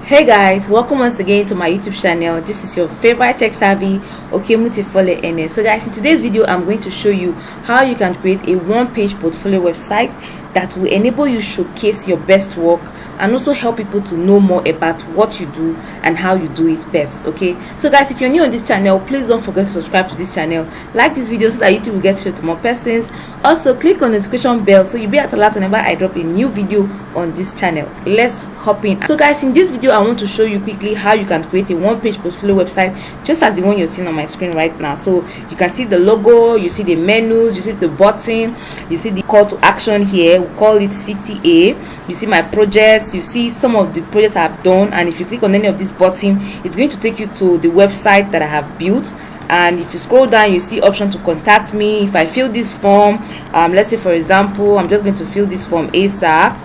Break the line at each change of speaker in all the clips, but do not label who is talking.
Hey guys, welcome once again to my YouTube channel. This is your favorite tech savvy Okemutifole NS. So guys, in today's video I'm going to show you how you can create a one-page portfolio website that will enable you showcase your best work and also help people to know more about what you do and how you do it best. Okay, so guys, if you're new on this channel, please don't forget to subscribe to this channel, like this video so that YouTube will get shared to more persons. Also click on the notification bell so you'll be at alert whenever I drop a new video on this channel. Let's hop in. So guys, in this video I want to show you quickly how you can create a one-page portfolio website just as the one you're seeing on my screen right now. So you can see the logo, you see the menus, you see the button, you see the call to action here, we call it CTA. You see my projects, you see some of the projects I've done, and if you click on any of this button, it's going to take you to the website that I have built. And if you scroll down, you see option to contact me. If I fill this form, let's say for example I'm just going to fill this form ASAP.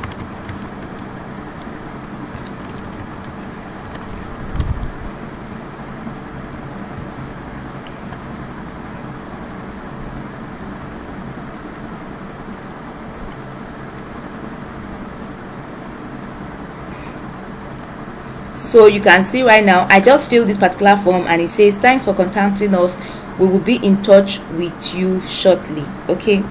So you can see right now I just filled this particular form and it says thanks for contacting us, we will be in touch with you shortly. Okay,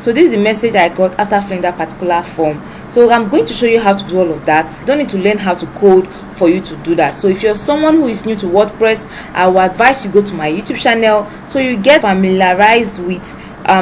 so this is the message I got after filling that particular form. So I'm going to show you how to do all of that. You don't need to learn how to code for you to do that. So if you're someone who is new to WordPress, I will advise you go to my YouTube channel so you get familiarized with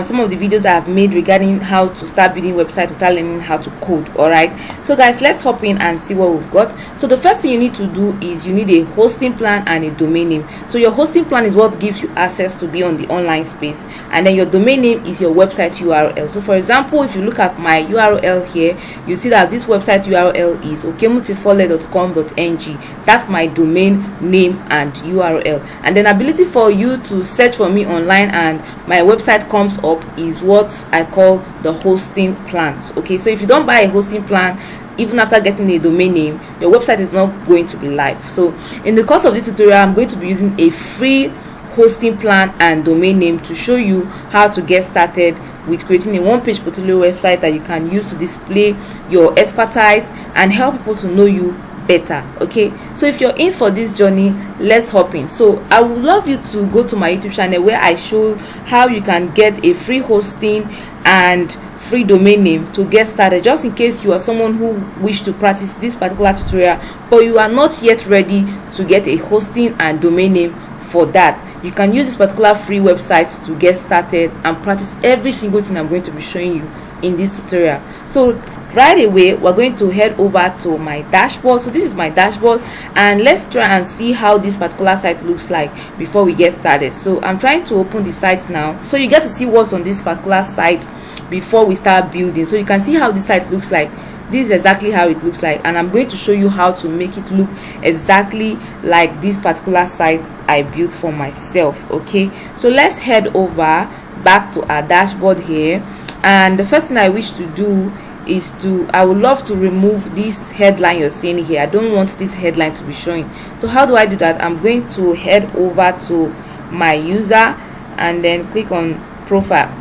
some of the videos I have made regarding how to start building websites without learning how to code. Alright, so guys, let's hop in and see what we've got. So the first thing you need to do is you need a hosting plan and a domain name. So your hosting plan is what gives you access to be on the online space, and then your domain name is your website URL. So for example, if you look at my URL here, you see that this website URL is okemutifole.com.ng. that's my domain name and URL, and then ability for you to search for me online and my website comes up is what I call the hosting plans. Okay, so if you don't buy a hosting plan, even after getting a domain name, your website is not going to be live. So in the course of this tutorial, I'm going to be using a free hosting plan and domain name to show you how to get started with creating a one-page portfolio website that you can use to display your expertise and help people to know you better. Okay, so if you're in for this journey, let's hop in. So I would love you to go to my YouTube channel where I show how you can get a free hosting and free domain name to get started, just in case you are someone who wish to practice this particular tutorial but you are not yet ready to get a hosting and domain name. For that, you can use this particular free website to get started and practice every single thing I'm going to be showing you in this tutorial. So right away we're going to head over to my dashboard. So this is my dashboard, and let's try and see how this particular site looks like before we get started. So I'm trying to open the site now so you get to see what's on this particular site before we start building. So you can see how this site looks like. This is exactly how it looks like, and I'm going to show you how to make it look exactly like this particular site I built for myself. Okay, so let's head over back to our dashboard here, and the first thing I wish to do is I would love to remove this headline you're seeing here. I don't want this headline to be showing. So how do I do that? I'm going to head over to my user and then click on profile.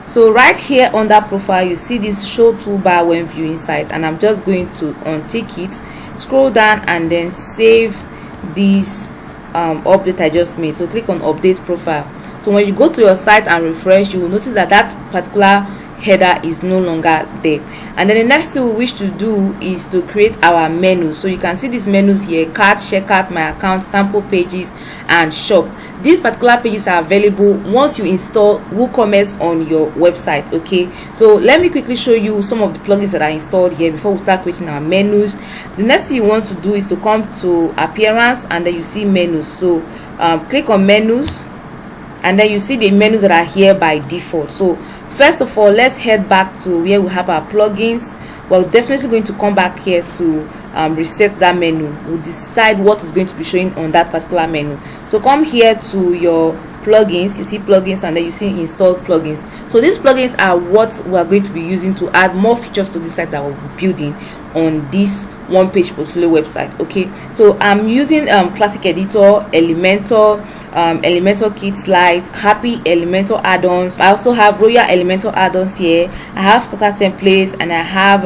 So right here under profile, you see this show toolbar when viewing site, and I'm just going to untick it, scroll down and then save this update I just made. So click on update profile. So when you go to your site and refresh, you will notice that that particular header is no longer there. And then the next thing we wish to do is to create our menus. So you can see these menus here: cart, checkout, my account, sample pages, and shop. These particular pages are available once you install WooCommerce on your website. Okay, so let me quickly show you some of the plugins that are installed here before we start creating our menus. The next thing you want to do is to come to appearance, and then you see menus. So click on menus, and then you see the menus that are here by default. So first of all, let's head back to where we have our plugins. We're definitely going to come back here to reset that menu. We'll decide what is going to be showing on that particular menu. So come here to your plugins, you see plugins, and then you see installed plugins. So these plugins are what we are going to be using to add more features to the site that we'll be building on this one-page portfolio website. Okay, so I'm using Classic Editor, Elementor, Elementor Kit Slides, Happy Elementor add-ons. I also have Royal Elementor add-ons here. I have starter templates, and I have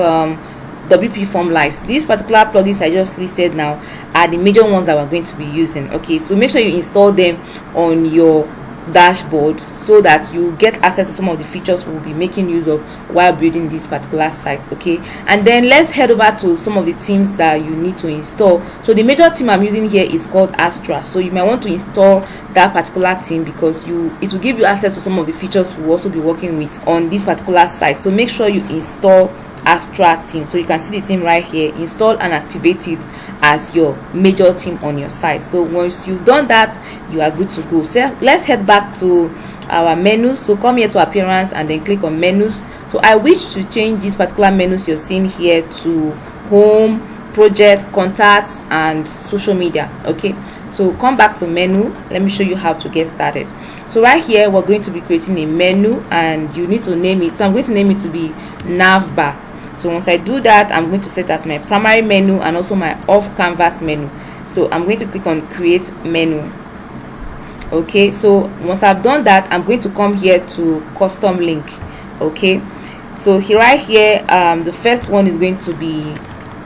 WP form lights. These particular plugins I just listed now are the major ones that we're going to be using. Okay, so make sure you install them on your dashboard so that you get access to some of the features we'll be making use of while building this particular site. Okay, and then let's head over to some of the themes that you need to install. So the major theme I'm using here is called Astra, so you might want to install that particular theme because it will give you access to some of the features we'll also be working with on this particular site. So make sure you install Astra theme. So you can see the theme right here. Install and activate it as your major theme on your site. So once you've done that, you are good to go. So let's head back to our menus. So come here to appearance and then click on menus. So I wish to change these particular menus you're seeing here to home, project, contacts, and social media. Okay, so come back to menu. Let me show you how to get started. So right here we're going to be creating a menu and you need to name it. So I'm going to name it to be navbar. So once I do that, I'm going to set as my primary menu and also my off canvas menu. So I'm going to click on create menu. Okay, so once I've done that, I'm going to come here to custom link. Okay, so here right here, the first one is going to be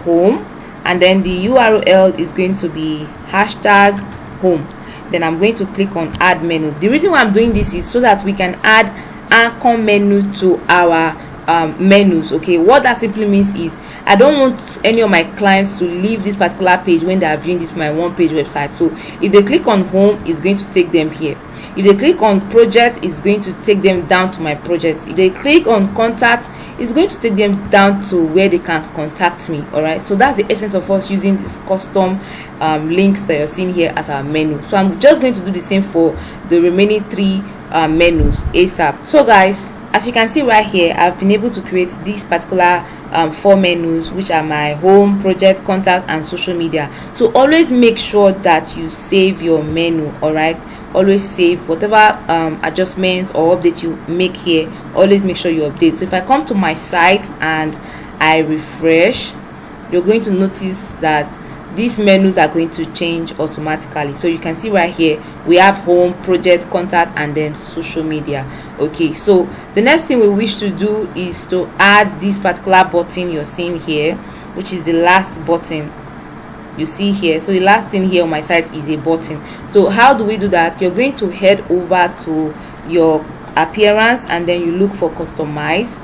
home, and then the URL is going to be hashtag home. Then I'm going to click on add menu. The reason why I'm doing this is so that we can add anchor menu to our menus. Okay, what that simply means is I don't want any of my clients to leave this particular page when they are viewing this my one page website. So if they click on home, it's going to take them here. If they click on project, it's going to take them down to my projects. If they click on contact, it's going to take them down to where they can contact me. All right, so that's the essence of us using this custom links that you're seeing here as our menu. So I'm just going to do the same for the remaining three menus ASAP. So guys, as you can see right here, I've been able to create these particular 4 menus, which are my home, project, contact, and social media. So always make sure that you save your menu. All right, always save whatever adjustments or updates you make here. Always make sure you update. So if I come to my site and I refresh, you're going to notice that these menus are going to change automatically. So you can see right here we have home, project, contact, and then social media. Okay, so the next thing we wish to do is to add this particular button you're seeing here, which is the last button you see here. So the last thing here on my site is a button. So how do we do that? You're going to head over to your appearance and then you look for customize.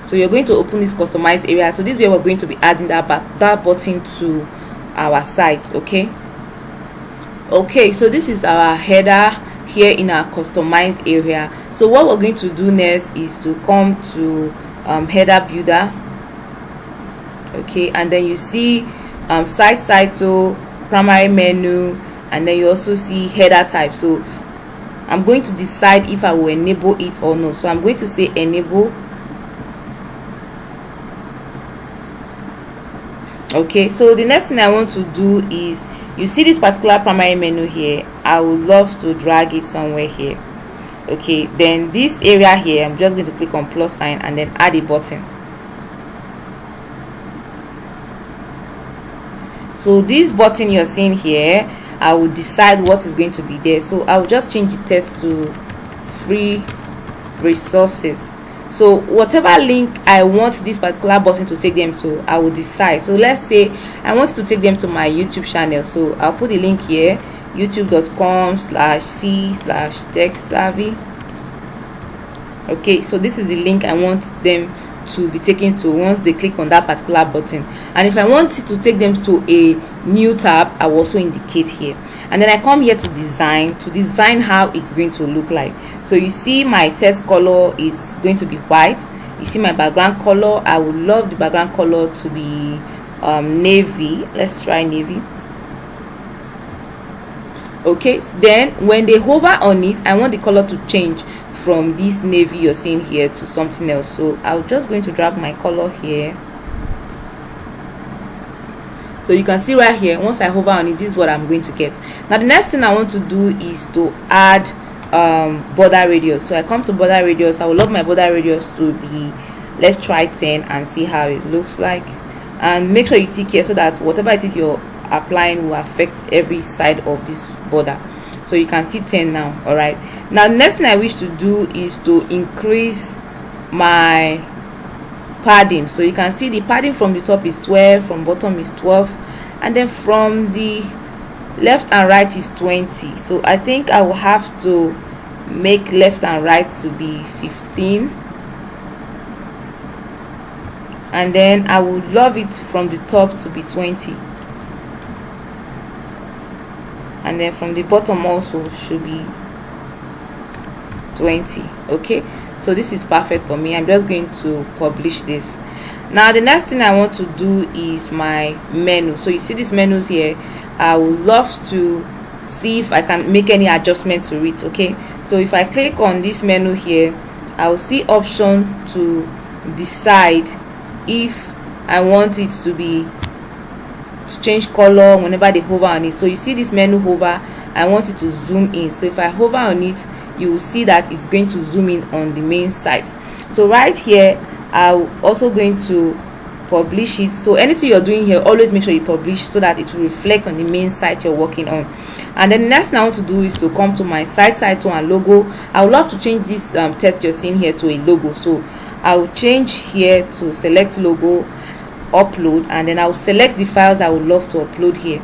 So you're going to open this customize area. So this is where we're going to be adding that button to our site. Okay, so this is our header here in our customized area. So what we're going to do next is to come to header builder. Okay, and then you see site title, primary menu, and then you also see header type. So I'm going to decide if I will enable it or not. So I'm going to say enable. Okay, so the next thing I want to do is, you see this particular primary menu here, I would love to drag it somewhere here. Okay, then this area here, I'm just going to click on plus sign and then add a button. So this button you're seeing here, I will decide what is going to be there. So I will just change the text to free resources. So whatever link I want this particular button to take them to, I will decide. So let's say I want to take them to my YouTube channel. So I'll put the link here, youtube.com/c/tech-savvy. Okay, so this is the link I want them to be taken to once they click on that particular button. And if I want it to take them to a new tab, I will also indicate here. And then I come here to design how it's going to look like. So you see my text color is going to be white. You see my background color, I would love the background color to be navy. Let's try navy. Okay, then when they hover on it, I want the color to change from this navy you're seeing here to something else. So I'm just going to drag my color here. So you can see right here, once I hover on it, this is what I'm going to get. Now the next thing I want to do is to add border radius. So I come to border radius. I would love my border radius to be, let's try 10 and see how it looks like. And make sure you tick here so that whatever it is you're applying will affect every side of this border. So you can see 10 now. All right, now the next thing I wish to do is to increase my padding. So you can see the padding from the top is 12, from bottom is 12, and then from the left and right is 20. So I think I will have to make left and right to be 15, and then I would love it from the top to be 20, and then from the bottom also should be 20. Okay, so this is perfect for me. I'm just going to publish this. Now the next thing I want to do is my menu. So you see these menus here. I would love to see if I can make any adjustment to it. Okay, so if I click on this menu here, I will see option to decide if I want it to change color whenever they hover on it. So you see this menu hover, I want it to zoom in. So if I hover on it, you will see that it's going to zoom in on the main site. So right here, I'm also going to publish it. So anything you're doing here, always make sure you publish so that it will reflect on the main site you're working on. And then the next thing I want to do is to come to my site title and logo. I would love to change this text you're seeing here to a logo. So I will change here to select logo, upload, and then I will select the files I would love to upload here.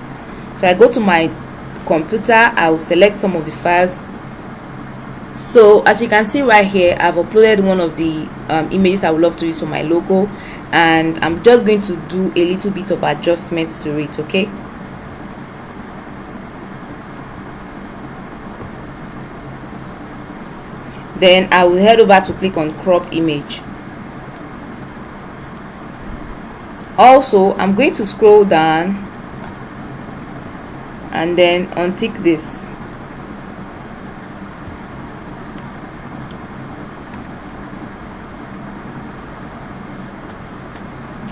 So I go to my computer, I will select some of the files. So as you can see right here, I've uploaded one of the images I would love to use for my logo, and I'm just going to do a little bit of adjustments to it. Okay, then I will head over to click on crop image. Also, I'm going to scroll down and then untick this.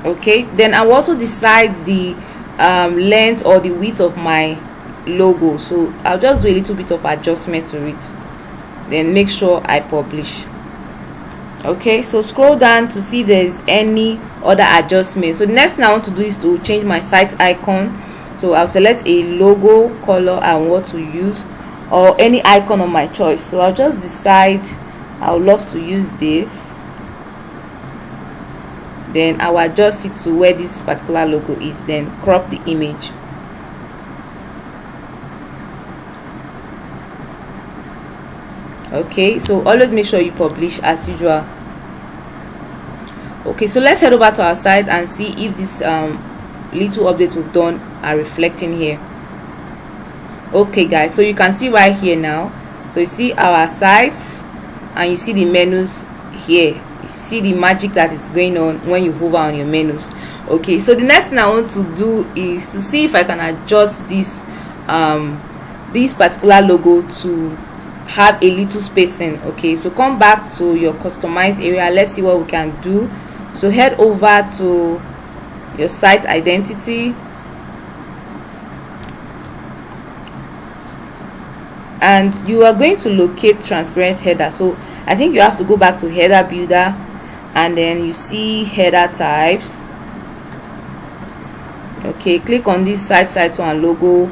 Okay, then I will also decide the length or the width of my logo. So I'll just do a little bit of adjustment to it, then make sure I publish. Okay, so scroll down to see if there is any other adjustment. So the next thing I want to do is to change my site icon. So I'll select a logo color I want to use, or any icon of my choice. So I'll just decide I would love to use this. Then I will adjust it to where this particular logo is, then crop the image. Okay, so always make sure you publish as usual. Okay, so let's head over to our site and see if this little updates we've done are reflecting here. Okay guys, so you can see right here now. So you see our site and you see the menus here. You see the magic that is going on when you hover on your menus. Okay, so the next thing I want to do is to see if I can adjust this particular logo to have a little spacing. Okay, so come back to your customize area. Let's see what we can do. So head over to your site identity, and you are going to locate transparent header. So I think you have to go back to header builder, and then you see header types. Okay, click on this site title and logo,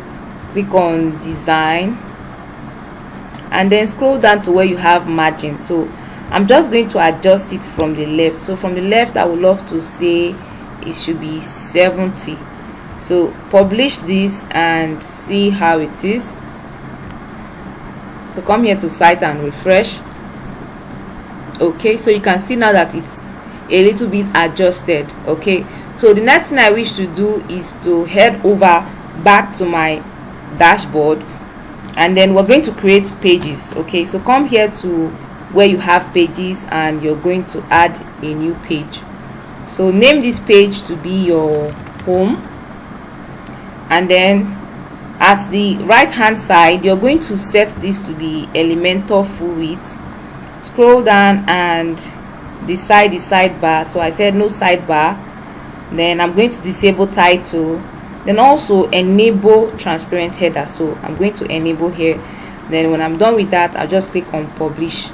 click on design, and then scroll down to where you have margin. So I'm just going to adjust it from the left. So from the left, I would love to say it should be 70. So publish this and see how it is. So come here to site and refresh. Okay, so you can see now that it's a little bit adjusted. Okay, so the next thing I wish to do is to head over back to my dashboard, and then we're going to create pages. Okay, so come here to where you have pages and you're going to add a new page. So name this page to be your home, and then at the right hand side you're going to set this to be Elementor full width. Scroll down and decide the sidebar. So I said no sidebar. Then I'm going to disable title, then also enable transparent header. So I'm going to enable here. Then when I'm done with that, I'll just click on publish.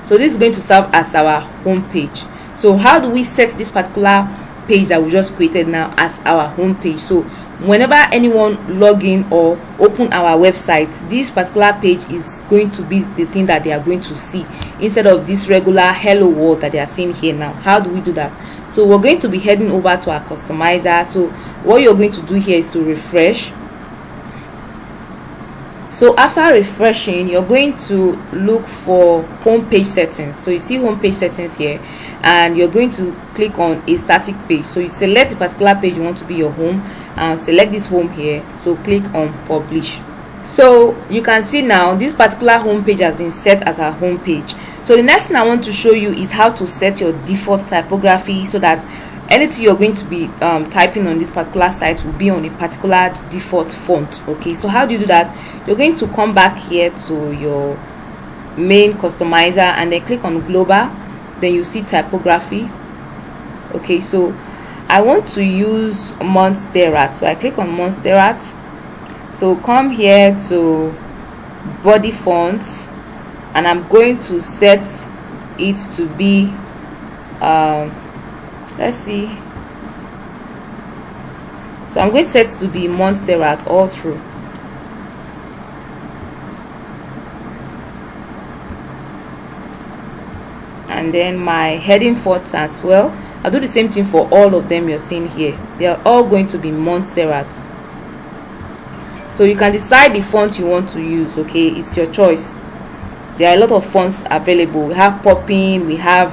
So this is going to serve as our home page. So how do we set this particular page that we just created now as our home page? So whenever anyone log in or open our website, this particular page is going to be the thing that they are going to see, instead of this regular hello world that they are seeing here now. How do we do that? So we're going to be heading over to our customizer. So what you're going to do here is to refresh. So after refreshing, you're going to look for home page settings. So you see home page settings here, and you're going to click on a static page. So you select a particular page you want to be your home, and select this home here. So click on publish. So you can see now this particular home page has been set as our home page. So the next thing I want to show you is how to set your default typography, so that anything you're going to be typing on this particular site will be on a particular default font. Okay, so how do you do that? You're going to come back here to your main customizer, and then click on global. Then you see typography. Okay, so I want to use Montserrat, so I click on Montserrat. So come here to body fonts, and I'm going to set it to be let's see, so I'm going to set it to be Montserrat all through. And then my heading fonts as well, I'll do the same thing for all of them you're seeing here. They are all going to be Montserrat. So you can decide the font you want to use. Okay, it's your choice. There are a lot of fonts available. We have Popping, we have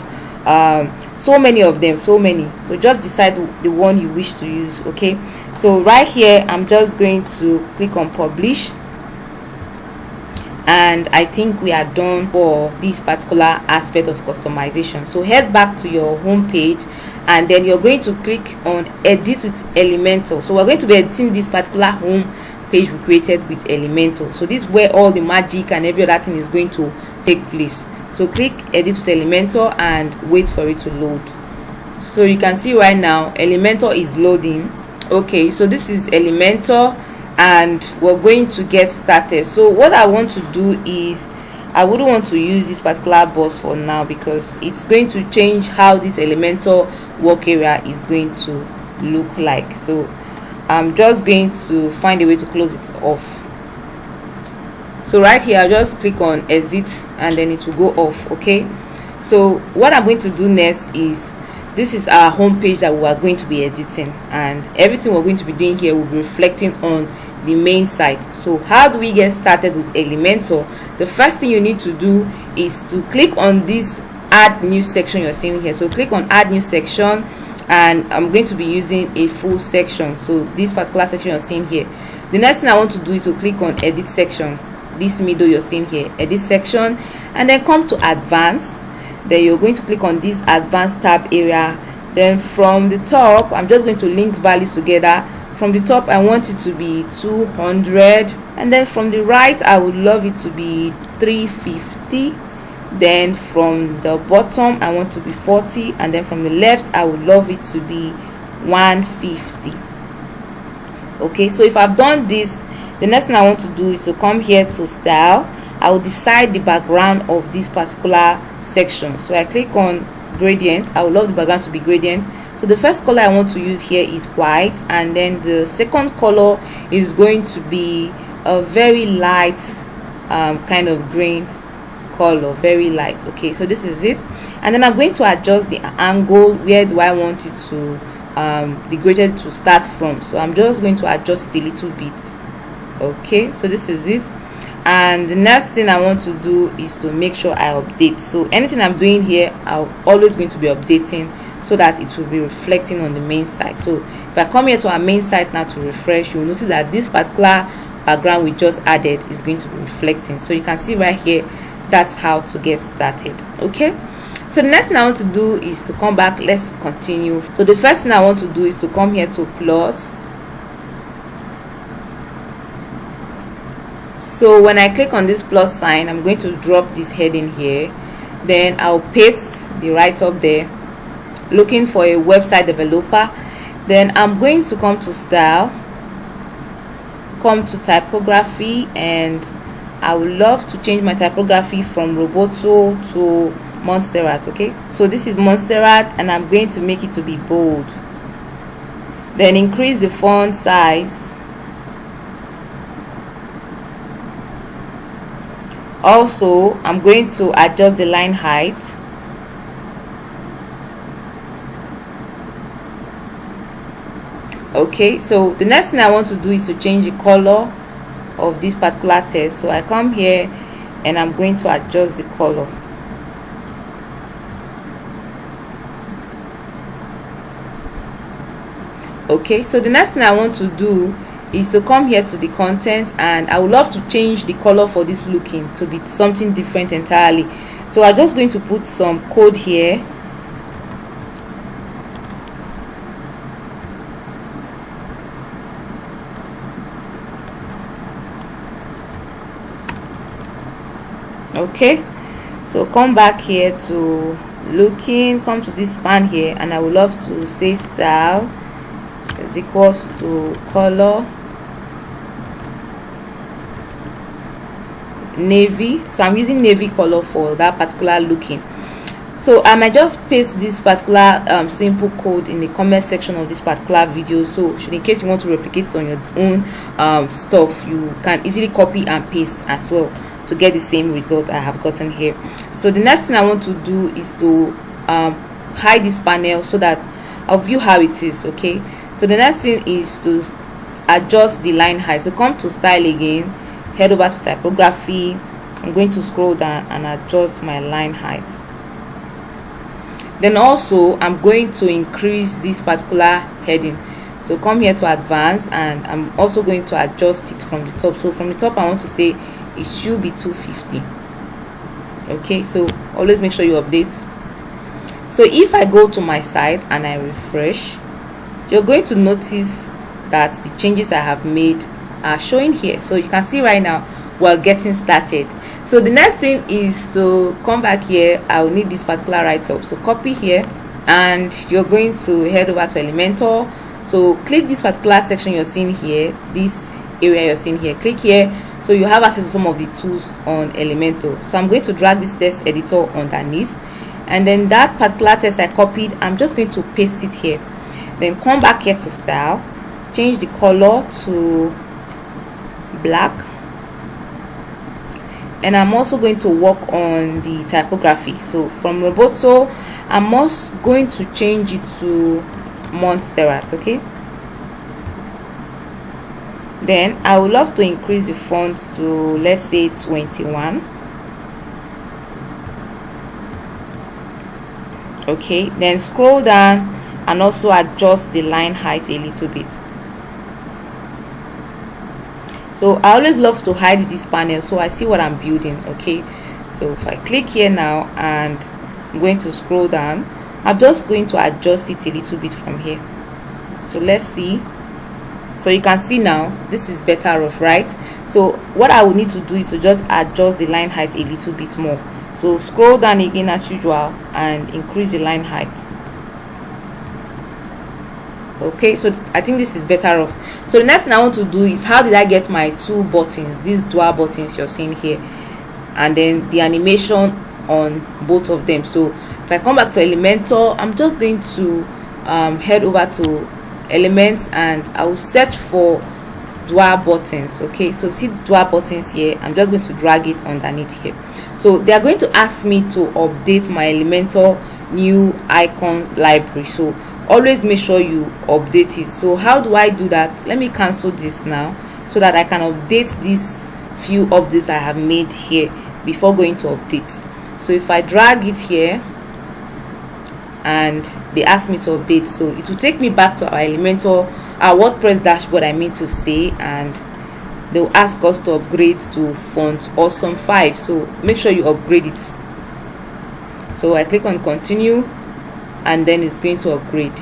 so many of them, so just decide the one you wish to use. Okay, so right here I'm just going to click on publish, and I think we are done for this particular aspect of customization. So head back to your home page, and then you're going to click on edit with Elementor. So we're going to be editing this particular home page we created with Elementor. So this is where all the magic and every other thing is going to take place. So click edit with Elementor and wait for it to load. So you can see right now Elementor is loading. Okay, so this is Elementor, and we're going to get started. So what I want to do is, I wouldn't want to use this particular box for now, because it's going to change how this Elementor work area is going to look like. So I'm just going to find a way to close it off. So right here I'll just click on exit, and then it will go off. Okay, so what I'm going to do next is, this is our home page that we are going to be editing, and everything we're going to be doing here will be reflecting on the main site. So how do we get started with Elementor? The first thing you need to do is to click on this add new section you're seeing here. So click on add new section, and I'm going to be using a full section. So this particular section you're seeing here. The next thing I want to do is to click on edit section. This middle you're seeing here, edit section, and then come to advanced. Then you're going to click on this advanced tab area. Then from the top, I'm just going to link values together. From the top I want it to be 200, and then from the right I would love it to be 350. Then from the bottom I want to be 40, and then from the left I would love it to be 150. Okay, so if I've done this, the next thing I want to do is to come here to style. I will decide the background of this particular section. So I click on gradient. I would love the background to be gradient. So the first color I want to use here is white, and then the second color is going to be a very light kind of green color, very light. Okay, so this is it, and then I'm going to adjust the angle. Where do I want it to the gradient to start from? So I'm just going to adjust it a little bit. Okay, so this is it, and the next thing I want to do is to make sure I update. So anything I'm doing here, I'm always going to be updating, so that it will be reflecting on the main site. So if I come here to our main site now to refresh, you'll notice that this particular background we just added is going to be reflecting. So you can see right here, that's how to get started. Okay, so the next thing I want to do is to come back. Let's continue. So the first thing I want to do is to come here to plus. So when I click on this plus sign, I'm going to drop this heading here. Then I'll paste the write-up there, looking for a website developer. Then I'm going to come to style, come to typography, and I would love to change my typography from Roboto to Montserrat. Okay, so this is Montserrat, and I'm going to make it to be bold. then increase the font size. Also, I'm going to adjust the line height. Okay, so the next thing I want to do is to change the color of this particular text. So I come here and I'm going to adjust the color. Okay, so the next thing I want to do is to come here to the content, and I would love to change the color for this looking to be something different entirely. So I'm just going to put some code here. Okay, so come back here to looking, come to this span here, and I would love to say style is equals to color navy. So I'm using navy color for that particular looking. So I might just paste this particular simple code in the comment section of this particular video, so in case you want to replicate it on your own stuff, you can easily copy and paste as well to get the same result I have gotten here. So the next thing I want to do is to hide this panel so that I'll view how it is. Okay, so the next thing is to adjust the line height. So come to style again, head over to typography. I'm going to scroll down and adjust my line height. Then also I'm going to increase this particular heading. So come here to advance, and I'm also going to adjust it from the top. So from the top I want to say it should be 250. Okay, so always make sure you update. So if I go to my site and I refresh, you're going to notice that the changes I have made are showing here. So you can see right now we're getting started. So the next thing is to come back here. I will need this particular write-up, so copy here, and you're going to head over to Elementor. So click this particular section you're seeing here, this area you're seeing here, click here, so you have access to some of the tools on Elementor. So I'm going to drag this text editor underneath, and then that particular text I copied, I'm just going to paste it here. Then come back here to style, change the color to black, and I'm also going to work on the typography. So from Roboto, I'm also going to change it to Montserrat. Okay, then I would love to increase the font to, let's say, 21. Okay, then scroll down and also adjust the line height a little bit. So I always love to hide this panel so I see what I'm building. Okay, so if I click here now and I'm going to scroll down, I'm just going to adjust it a little bit from here. So let's see. So you can see now this is better off, right? So what I will need to do is to just adjust the line height a little bit more. So scroll down again as usual and increase the line height. Okay, so I think this is better off. So the next thing I want to do is, how did I get my two buttons, these dual buttons you're seeing here, and then the animation on both of them. So if I come back to Elementor, I'm just going to head over to Elements, and I will search for dual buttons. Okay, so see dual buttons here, I'm just going to drag it underneath here. So they are going to ask me to update my Elementor new icon library. So always make sure you update it. So how do I do that? Let me cancel this now so that I can update these few updates I have made here before going to update. So if I drag it here and they ask me to update, so it will take me back to our Elementor, our WordPress dashboard I mean to say, and they will ask us to upgrade to font awesome 5. So make sure you upgrade it. So I click on continue, and then it's going to upgrade.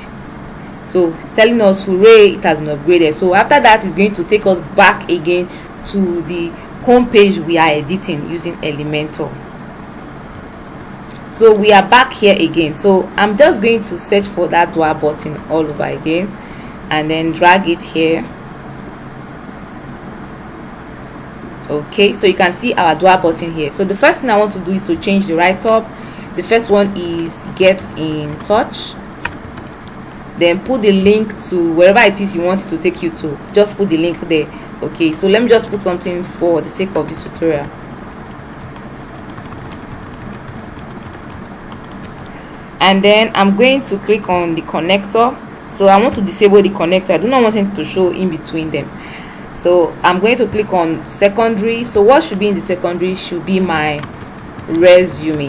So telling us hooray, it has been upgraded. So after that, it's going to take us back again to the home page we are editing using Elementor. So we are back here again. So I'm just going to search for that dual button all over again and then drag it here. Okay, so you can see our dual button here. So the first thing I want to do is to change the write-up. The first one is get in touch. then put the link to wherever it is you want it to take you to. Just put the link there. Okay, so let me just put something for the sake of this tutorial. And then I'm going to click on the connector. So I want to disable the connector. I do not want it to show in between them. So I'm going to click on secondary. So what should be in the secondary should be my resume,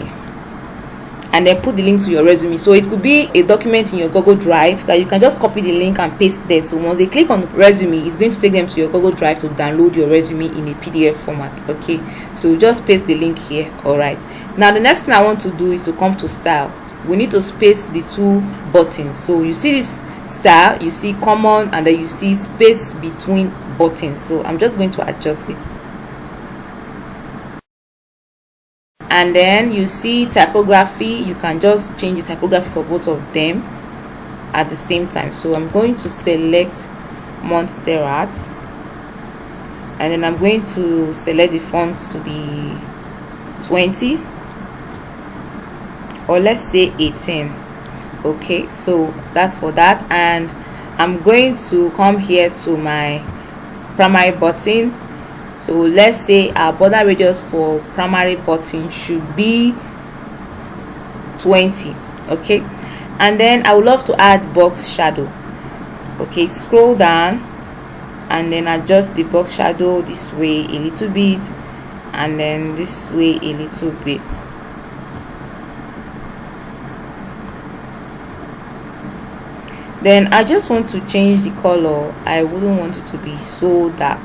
and then put the link to your resume. So it could be a document in your Google Drive that you can just copy the link and paste there. So once they click on resume, it's going to take them to your Google Drive to download your resume in a PDF format. Okay, so just paste the link here. All right, now the next thing I want to do is to come to style. We need to space the two buttons. So you see this style, you see common, and then you see space between buttons. So I'm just going to adjust it. And then you see typography. You can just change the typography for both of them at the same time. So I'm going to select Montserrat, and then I'm going to select the font to be 20, or let's say 18. Okay, so that's for that. And I'm going to come here to my primary button. So let's say our border radius for primary button should be 20. Okay, and then I would love to add box shadow. Okay, scroll down and then adjust the box shadow this way a little bit, and then this way a little bit. Then I just want to change the color. I wouldn't want it to be so dark.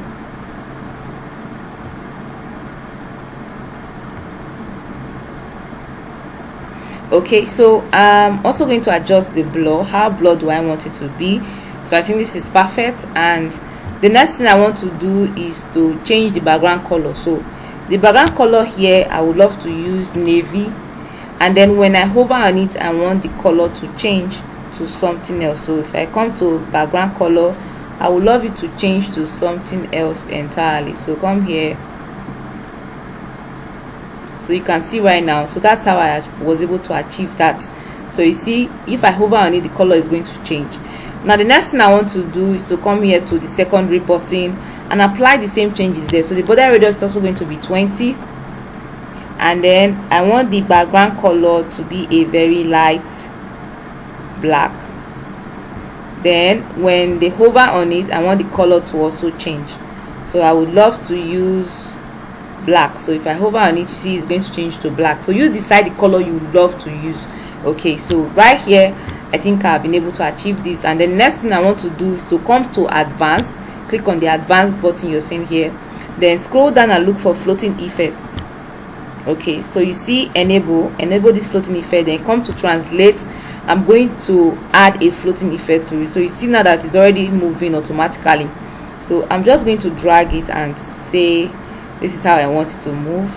Okay, so I'm also going to adjust the blur. How blur do I want it to be? So I think this is perfect. And the next thing I want to do is to change the background color. So the background color here, I would love to use navy, and then when I hover on it, I want the color to change to something else. So if I come to background color, I would love it to change to something else entirely. So come here, so you can see right now. So that's how I was able to achieve that. So you see, if I hover on it, the color is going to change. Now the next thing I want to do is to come here to the secondary button and apply the same changes there. So the border radius is also going to be 20, and then I want the background color to be a very light black. Then when they hover on it, I want the color to also change. So I would love to use black. So if I hover on it, you see it's going to change to black. So you decide the color you love to use. Okay, so right here I think I've been able to achieve this. And the next thing I want to do is to come to advanced, click on the advanced button you're seeing here, then scroll down and look for floating effects. Okay, so you see enable this floating effect, then come to translate. I'm going to add a floating effect to it. So you see now that it's already moving automatically. So I'm just going to drag it and say this is how I want it to move.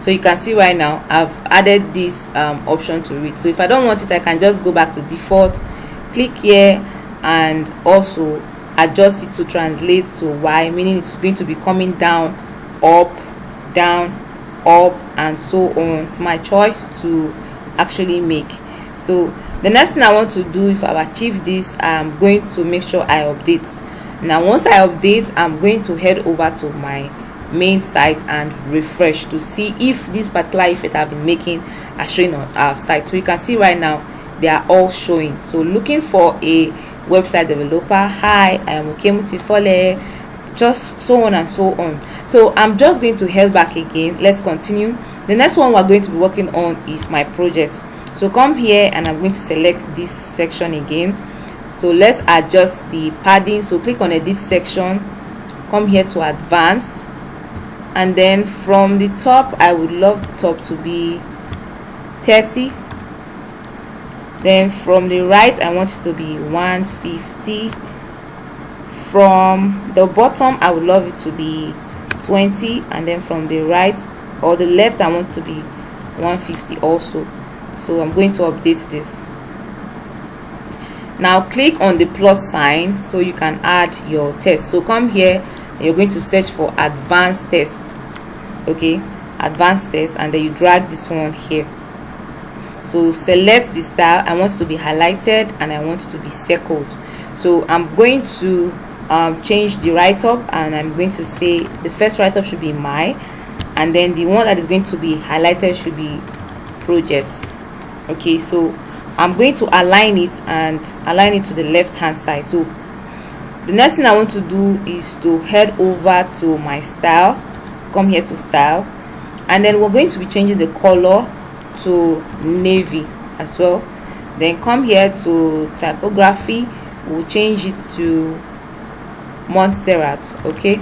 So you can see right now I've added this option to it. So if I don't want it, I can just go back to default, click here, and also adjust it to translate to Y, meaning it's going to be coming down, up, and so on. It's my choice to actually make. So the next thing I want to do, if I've achieved this, I'm going to make sure I update. Now once I update, I'm going to head over to my main site and refresh to see if this particular effect I've been making are showing on our site. So you can see right now they are all showing. So looking for a website developer, hi, I am Okemutifole, just so on and so on. So I'm just going to head back again. Let's continue. The next one we're going to be working on is my project. So come here and I'm going to select this section again. So let's adjust the padding. So click on edit section, come here to advance, and then from the top I would love the top to be 30. Then from the right I want it to be 150. From the bottom I would love it to be 20, and then from the right or the left I want it to be 150 also. So I'm going to update this. Now click on the plus sign so you can add your text. So come here and you're going to search for advanced text. okay, advanced text, and then you drag this one here. So select the style. I want it to be highlighted and I want it to be circled. So I'm going to change the write-up, and I'm going to say the first write-up should be my, and then the one that is going to be highlighted should be projects. Okay, so I'm going to align it and align it to the left hand side. So the next thing I want to do is to head over to my style, come here to style, and then we're going to be changing the color to navy as well. Then come here to typography, we'll change it to Montserrat. Okay,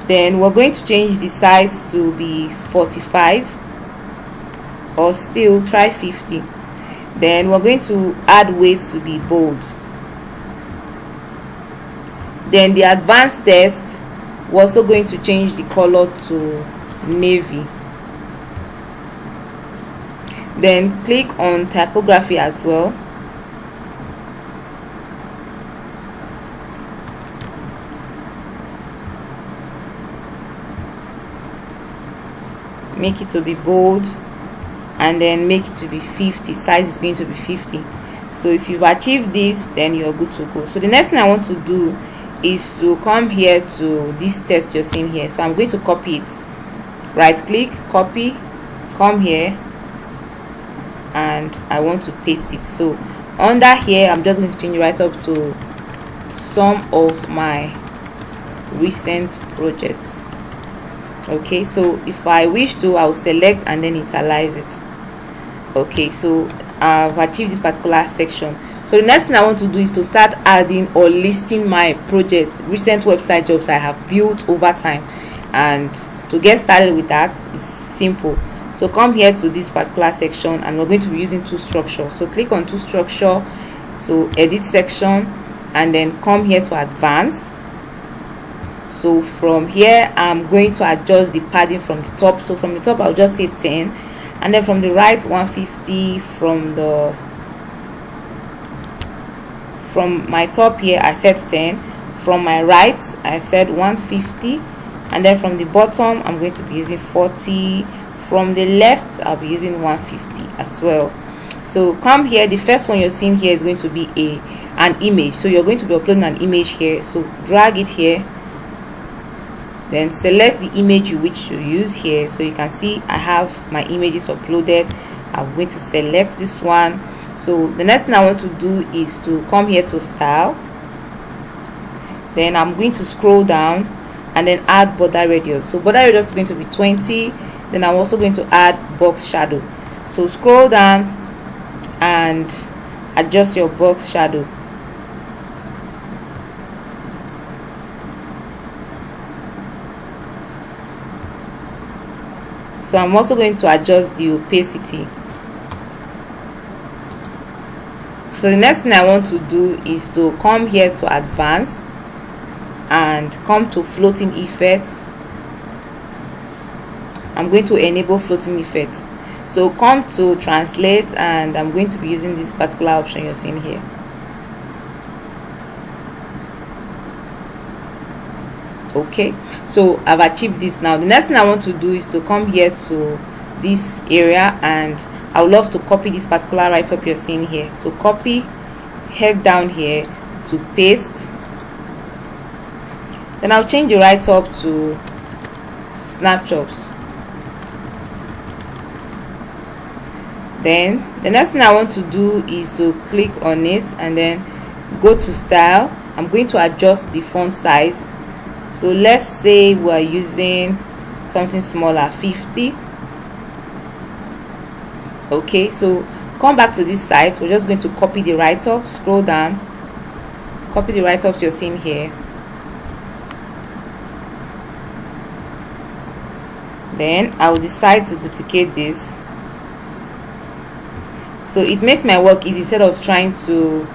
then we're going to change the size to be 45, or still try 50. Then we're going to add weight to be bold. Then the advanced text, we're also going to change the color to navy. Then click on typography as well. Make it to be bold, and then make it to be 50. Size is going to be 50. So if you've achieved this, then you're good to go. So the next thing I want to do is to come here to this text you're seeing here. So I'm going to copy it. Right click, copy, come here, and I want to paste it. So under here, I'm just going to change right up to some of my recent projects. Okay, so if I wish to, I'll select and then italize it. Okay, so I've achieved this particular section. So the next thing I want to do is to start adding or listing my projects, recent website jobs I have built over time. And to get started with that, it's simple. So come here to this particular section, and we're going to be using tool structure. So click on tool structure, so edit section, and then come here to advance. So from here, I'm going to adjust the padding from the top. So from the top, I'll just say 10, and then from the right, 150. From my top here, I said 10. From my right, I said 150, and then from the bottom, I'm going to be using 40. From the left, I'll be using 150 as well. So come here. The first one you're seeing here is going to be an image. So you're going to be uploading an image here. So drag it here. Then select the image you wish to use here. So you can see I have my images uploaded. I'm going to select this one. So the next thing I want to do is to come here to style. Then I'm going to scroll down and then add border radius. So border radius is going to be 20. Then I'm also going to add box shadow. So scroll down and adjust your box shadow. So I'm also going to adjust the opacity. So the next thing I want to do is to come here to advance and come to floating effects. I'm going to enable floating effects. So come to translate, and I'm going to be using this particular option you're seeing here. Okay, so I've achieved this. Now the next thing I want to do is to come here to this area, and I would love to copy this particular write-up you're seeing here. So copy, head down here to paste. Then I'll change the write-up to snapshots. Then the next thing I want to do is to click on it and then go to style. I'm going to adjust the font size. So let's say we're using something smaller, 50. Okay, so come back to this site. We're just going to copy the write-up, scroll down, copy the write-ups you're seeing here. Then I will decide to duplicate this. So it makes my work easy instead of trying to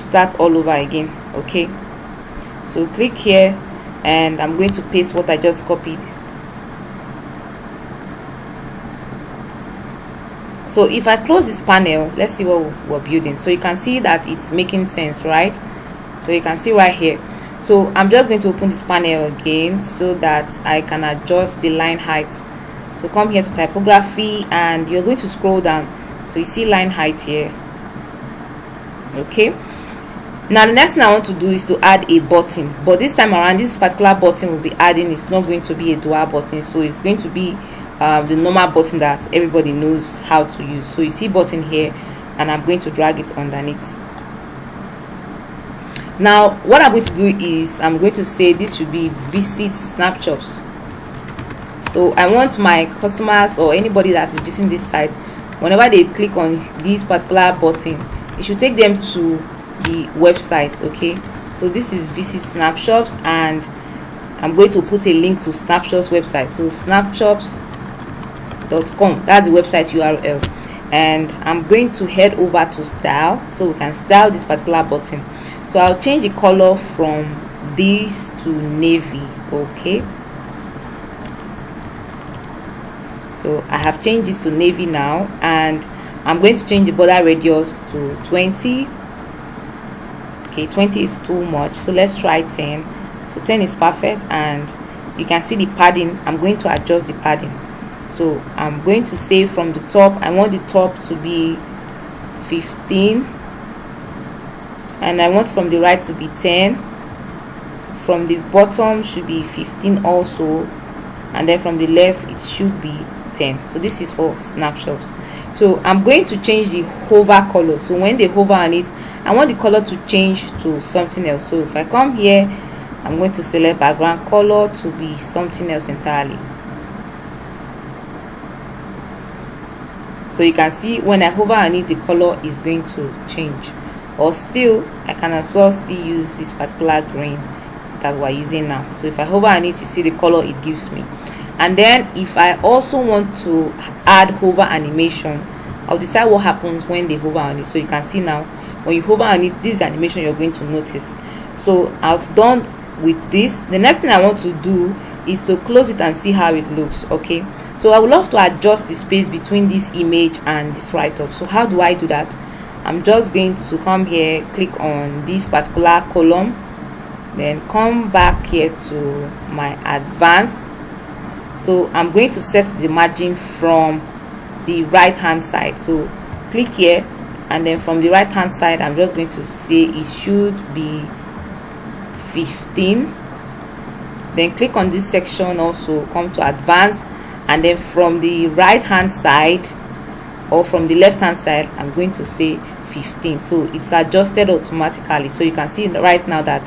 start all over again. Okay, so click here, and I'm going to paste what I just copied. So if I close this panel, let's see what we're building. So you can see that it's making sense, right? So you can see right here. So I'm just going to open this panel again so that I can adjust the line height. So come here to typography and you're going to scroll down, so you see line height here. Okay, now the next thing I want to do is to add a button, but this time around this particular button we'll be adding is not going to be a dual button, so it's going to be the normal button that everybody knows how to use. So you see button here, and I'm going to drag it underneath. Now what I'm going to do is I'm going to say this should be visit snapshots. So I want my customers or anybody that is visiting this site, whenever they click on this particular button, it should take them to the website. Okay, so this is visit snapshots, and I'm going to put a link to snapshots website. So snapshots.com, that's the website URL, and I'm going to head over to style so we can style this particular button. So I'll change the color from this to navy. Okay, so I have changed this to navy now, and I'm going to change the border radius to 20. Okay, 20 is too much, so let's try 10. So 10 is perfect, and you can see the padding. I'm going to adjust the padding. So I'm going to say from the top, I want the top to be 15, and I want from the right to be 10. From the bottom should be 15 also, and then from the left it should be 10. So this is for snapshots. So I'm going to change the hover color. So when they hover on it, I want the color to change to something else. So if I come here, I'm going to select background color to be something else entirely. So you can see when I hover on it, the color is going to change. Or still, I can as well still use this particular green that we're using now. So if I hover on it, you see the color it gives me. And then if I also want to add hover animation, I'll decide what happens when they hover on it. So you can see now when you hover on it, this animation you're going to notice. So I've done with this. The next thing I want to do is to close it and see how it looks. Okay, so I would love to adjust the space between this image and this write-up. So how do I do that? I'm just going to come here, click on this particular column, then come back here to my advanced. So I'm going to set the margin from the right hand side. So click here, and then from the right hand side I'm just going to say it should be 15. Then click on this section, also come to advanced, and then from the right hand side or from the left hand side I'm going to say 15. So it's adjusted automatically. So you can see right now that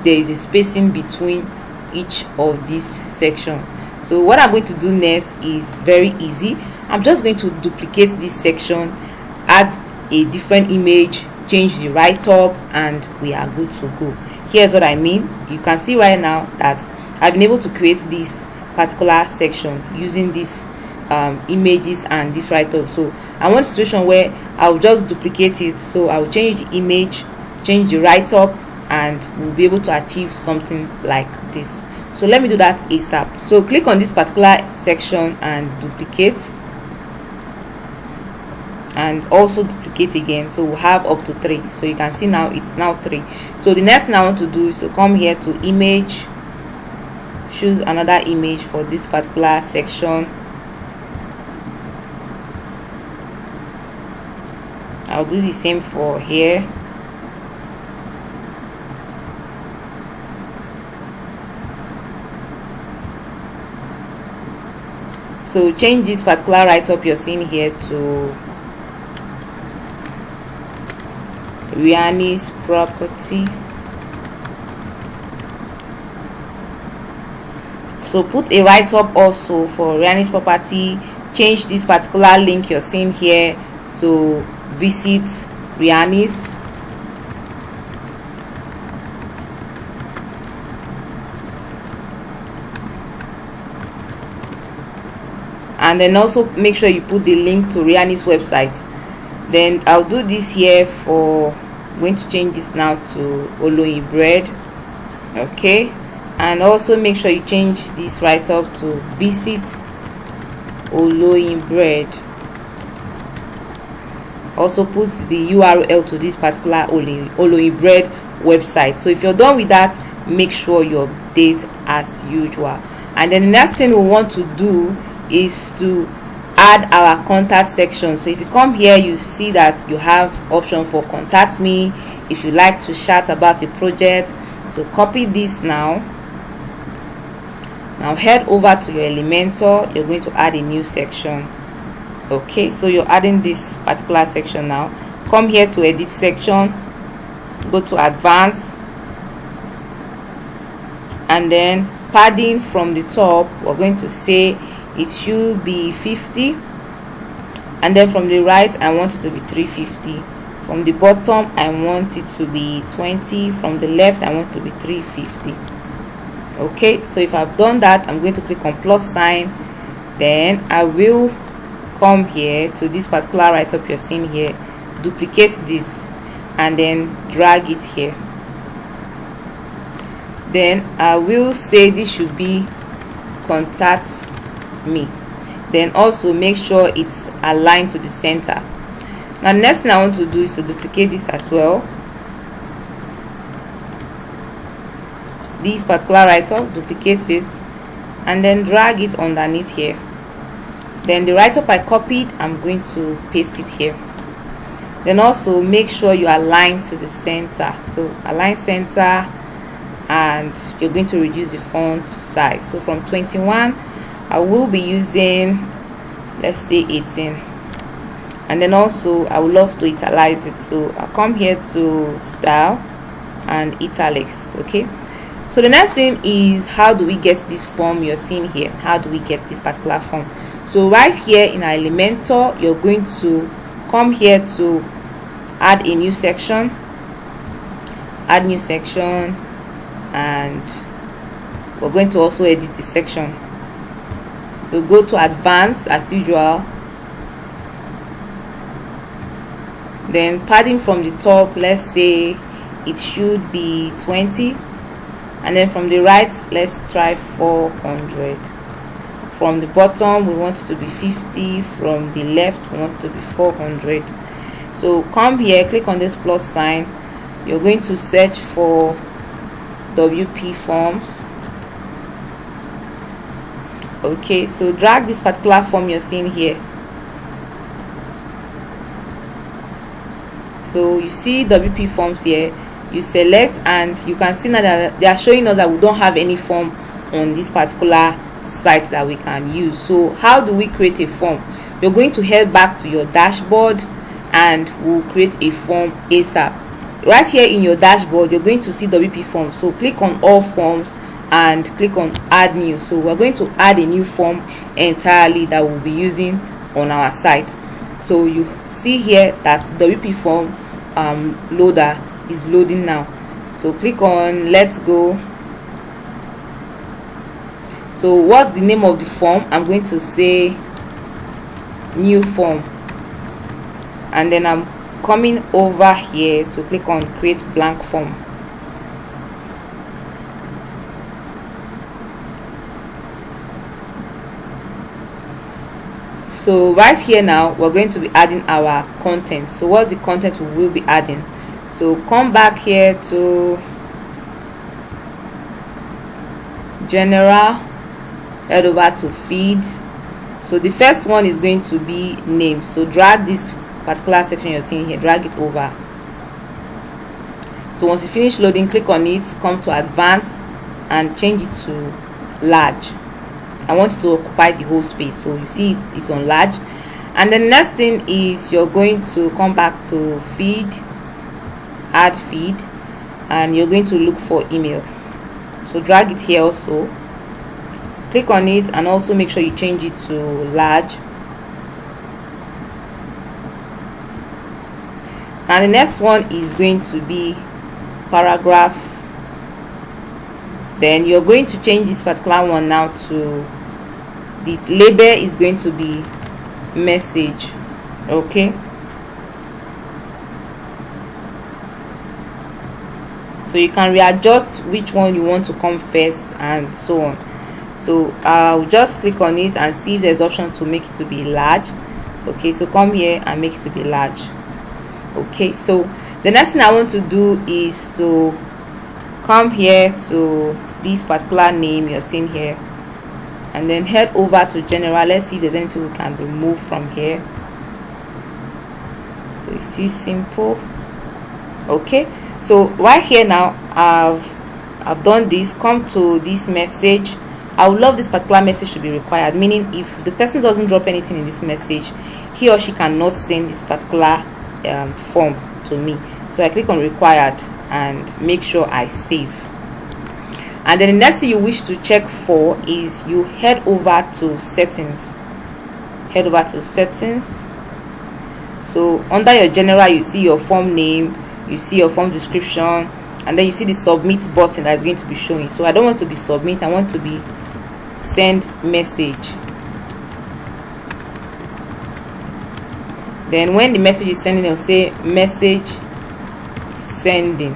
there is a spacing between each of these sections. So what I'm going to do next is very easy. I'm just going to duplicate this section, add a different image, change the write-up, and we are good to go. Here's what I mean. You can see right now that I've been able to create this particular section using these images and this write-up. So I want a situation where I'll just duplicate it. So I'll change the image, change the write-up, and we'll be able to achieve something like this. So let me do that ASAP. So click on this particular section and duplicate, and also duplicate again. So we'll have up to 3. So you can see now it's now 3. So the next thing I want to do is to come here to image, choose another image for this particular section. I'll do the same for here. So change this particular write-up you're seeing here to Rihanna's property. So put a write-up also for Rihanna's property. Change this particular link you're seeing here to visit Rihanna's. And then also make sure you put the link to Rihanna's website. Then I'll do this here for, I'm going to change this now to Oloyin bread. Okay, and also make sure you change this right up to visit Oloyin bread. Also put the URL to this particular Oloyin bread website. So if you're done with that, make sure you update as usual. And then the next thing we want to do is to add our contact section. So if you come here, you see that you have option for contact me if you like to chat about a project. So copy this now head over to your Elementor. You're going to add a new section. Okay, so you're adding this particular section now. Come here to edit section, go to advanced, and then padding from the top, we're going to say it should be 50, and then from the right I want it to be 350. From the bottom I want it to be 20. From the left I want it to be 350. Okay, so if I've done that, I'm going to click on plus sign. Then I will come here to this particular write-up you're seeing here, duplicate this, and then drag it here. Then I will say this should be contact me. Then also make sure it's aligned to the center. Now next thing I want to do is to duplicate this as well, this particular write-up, duplicate it, and then drag it underneath here. Then the write-up I copied, I'm going to paste it here. Then also make sure you align to the center. So align center, and you're going to reduce the font size. So from 21 I will be using, let's say 18. And then also I would love to italize it, so I'll come here to style and italics. Okay, so the next thing is, how do we get this form you're seeing here? How do we get this particular form? So right here in our Elementor, you're going to come here to add a new section, add new section, and we're going to also edit the section. So go to advanced as usual, then padding from the top, let's say it should be 20, and then from the right let's try 400. From the bottom we want it to be 50, from the left we want it to be 400. So come here, click on this plus sign, you're going to search for WP forms. Okay, so drag this particular form you're seeing here. So you see WP forms here, you select, and you can see now that they are showing us that we don't have any form on this particular site that we can use. So how do we create a form? You're going to head back to your dashboard and we'll create a form ASAP. Right here in your dashboard you're going to see WP forms, so click on all forms and click on add new. So we're going to add a new form entirely that we'll be using on our site. So you see here that WP form loader is loading now. So click on let's go. So what's the name of the form? I'm going to say new form, and then I'm coming over here to click on create blank form. So right here now we're going to be adding our content. So what's the content we will be adding? So come back here to general, head over to feed. So the first one is going to be name. So drag this particular section you're seeing here, drag it over. So once you finish loading, click on it, come to advanced and change it to large. I want it to occupy the whole space, so you see it's on large. And the next thing is you're going to come back to feed, add feed, and you're going to look for email. So drag it here also, click on it, and also make sure you change it to large. And the next one is going to be paragraph. Then you're going to change this particular one now to, the label is going to be message. Okay, so you can readjust which one you want to come first and so on. So I'll just click on it and see if there's option to make it to be large. Okay, so come here and make it to be large. Okay, so the next thing I want to do is to come here to this particular name you're seeing here, and then head over to general. Let's see if there's anything we can remove from here. So you see simple. Okay, so right here now I've done this. Come to this message. I would love this particular message to be required, meaning if the person doesn't drop anything in this message, he or she cannot send this particular form to me. So I click on required and make sure I save. And then the next thing you wish to check for is you head over to settings. Head over to settings. So under your general, you see your form name, you see your form description, and then you see the submit button that is going to be showing. So I don't want to be submit, I want to be send message. Then when the message is sending, it'll say message sending.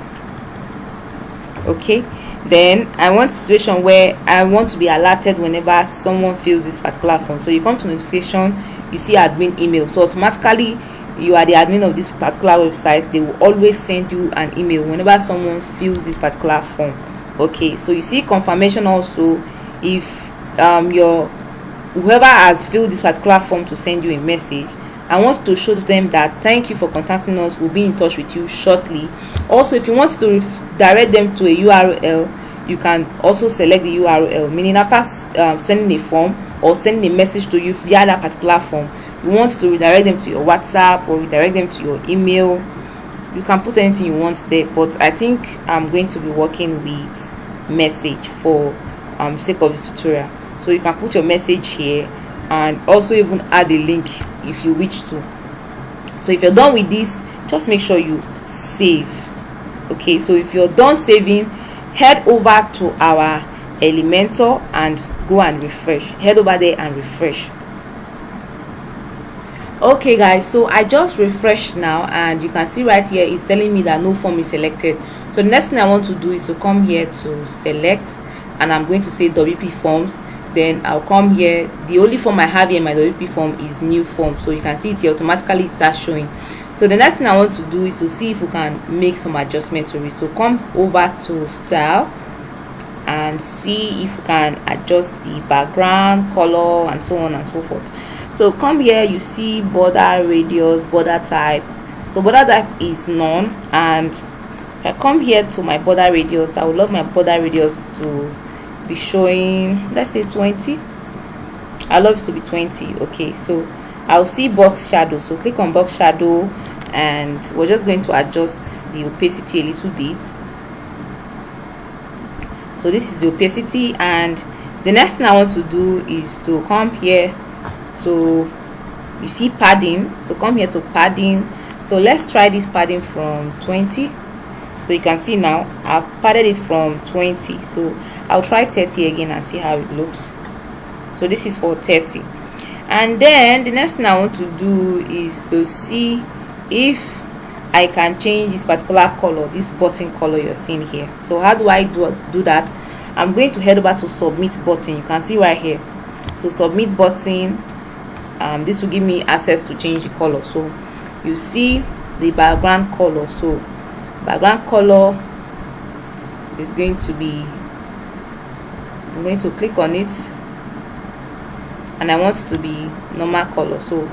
Okay, then I want a situation where I want to be alerted whenever someone fills this particular form. So you come to notification, you see admin email, so automatically you are the admin of this particular website. They will always send you an email whenever someone fills this particular form. Okay, so you see confirmation also, if your whoever has filled this particular form to send you a message, I want to show them that thank you for contacting us, we'll be in touch with you shortly. Also, if you want to direct them to a URL, you can also select the URL, meaning after sending a form or sending a message to you via that particular form, you want to redirect them to your WhatsApp or redirect them to your email, you can put anything you want there. But I think I'm going to be working with message for sake of the tutorial. So you can put your message here and also even add a link if you wish to. So if you're done with this, just make sure you save. Okay, so if you're done saving, head over to our Elementor and go and refresh. Head over there and refresh. Okay guys, so I just refreshed now, and you can see right here it's telling me that no form is selected. So the next thing I want to do is to come here to select, and I'm going to say WP forms. Then I'll come here. The only form I have here in my WP form is new form, so you can see it here automatically, it starts showing. So the next thing I want to do is to see if we can make some adjustment to it. So come over to style and see if we can adjust the background color and so on and so forth. So come here, you see border radius, border type. So border type is none, and if I come here to my border radius, I would love my border radius to be showing, let's say 20. I love it to be 20. Okay, so I'll see box shadow, so click on box shadow, and we're just going to adjust the opacity a little bit. So this is the opacity, and the next thing I want to do is to come here to, you see padding, so come here to padding. So let's try this padding from 20. So you can see now I've padded it from 20. So I'll try 30 again and see how it looks. So this is for 30. And then the next thing I want to do is to see if I can change this particular color, this button color you're seeing here. So how do I do that? I'm going to head over to submit button. You can see right here. So submit button, this will give me access to change the color. So you see the background color. So background color is going to be, I'm going to click on it, and I want it to be normal color. So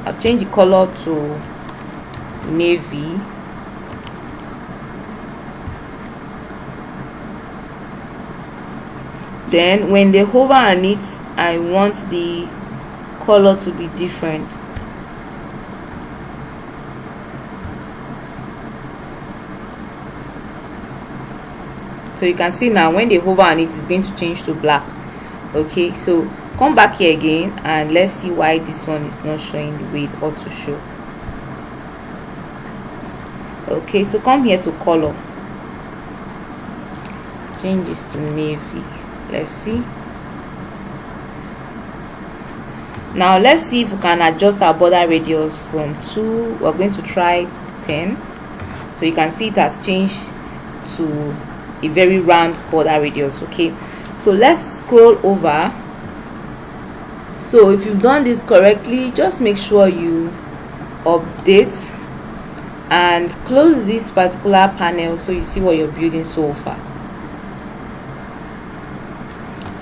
I'll change the color to navy. Then when they hover on it, I want the color to be different. So you can see now when they hover on it, it's going to change to black. Okay, so come back here again, and let's see why this one is not showing the way it ought to show. Okay, so come here to color, change this to navy. Let's see. Now let's see if we can adjust our border radius from 2. We're going to try 10. So you can see it has changed to a very round border radius. Okay, so let's scroll over. So if you've done this correctly, just make sure you update and close this particular panel so you see what you're building so far.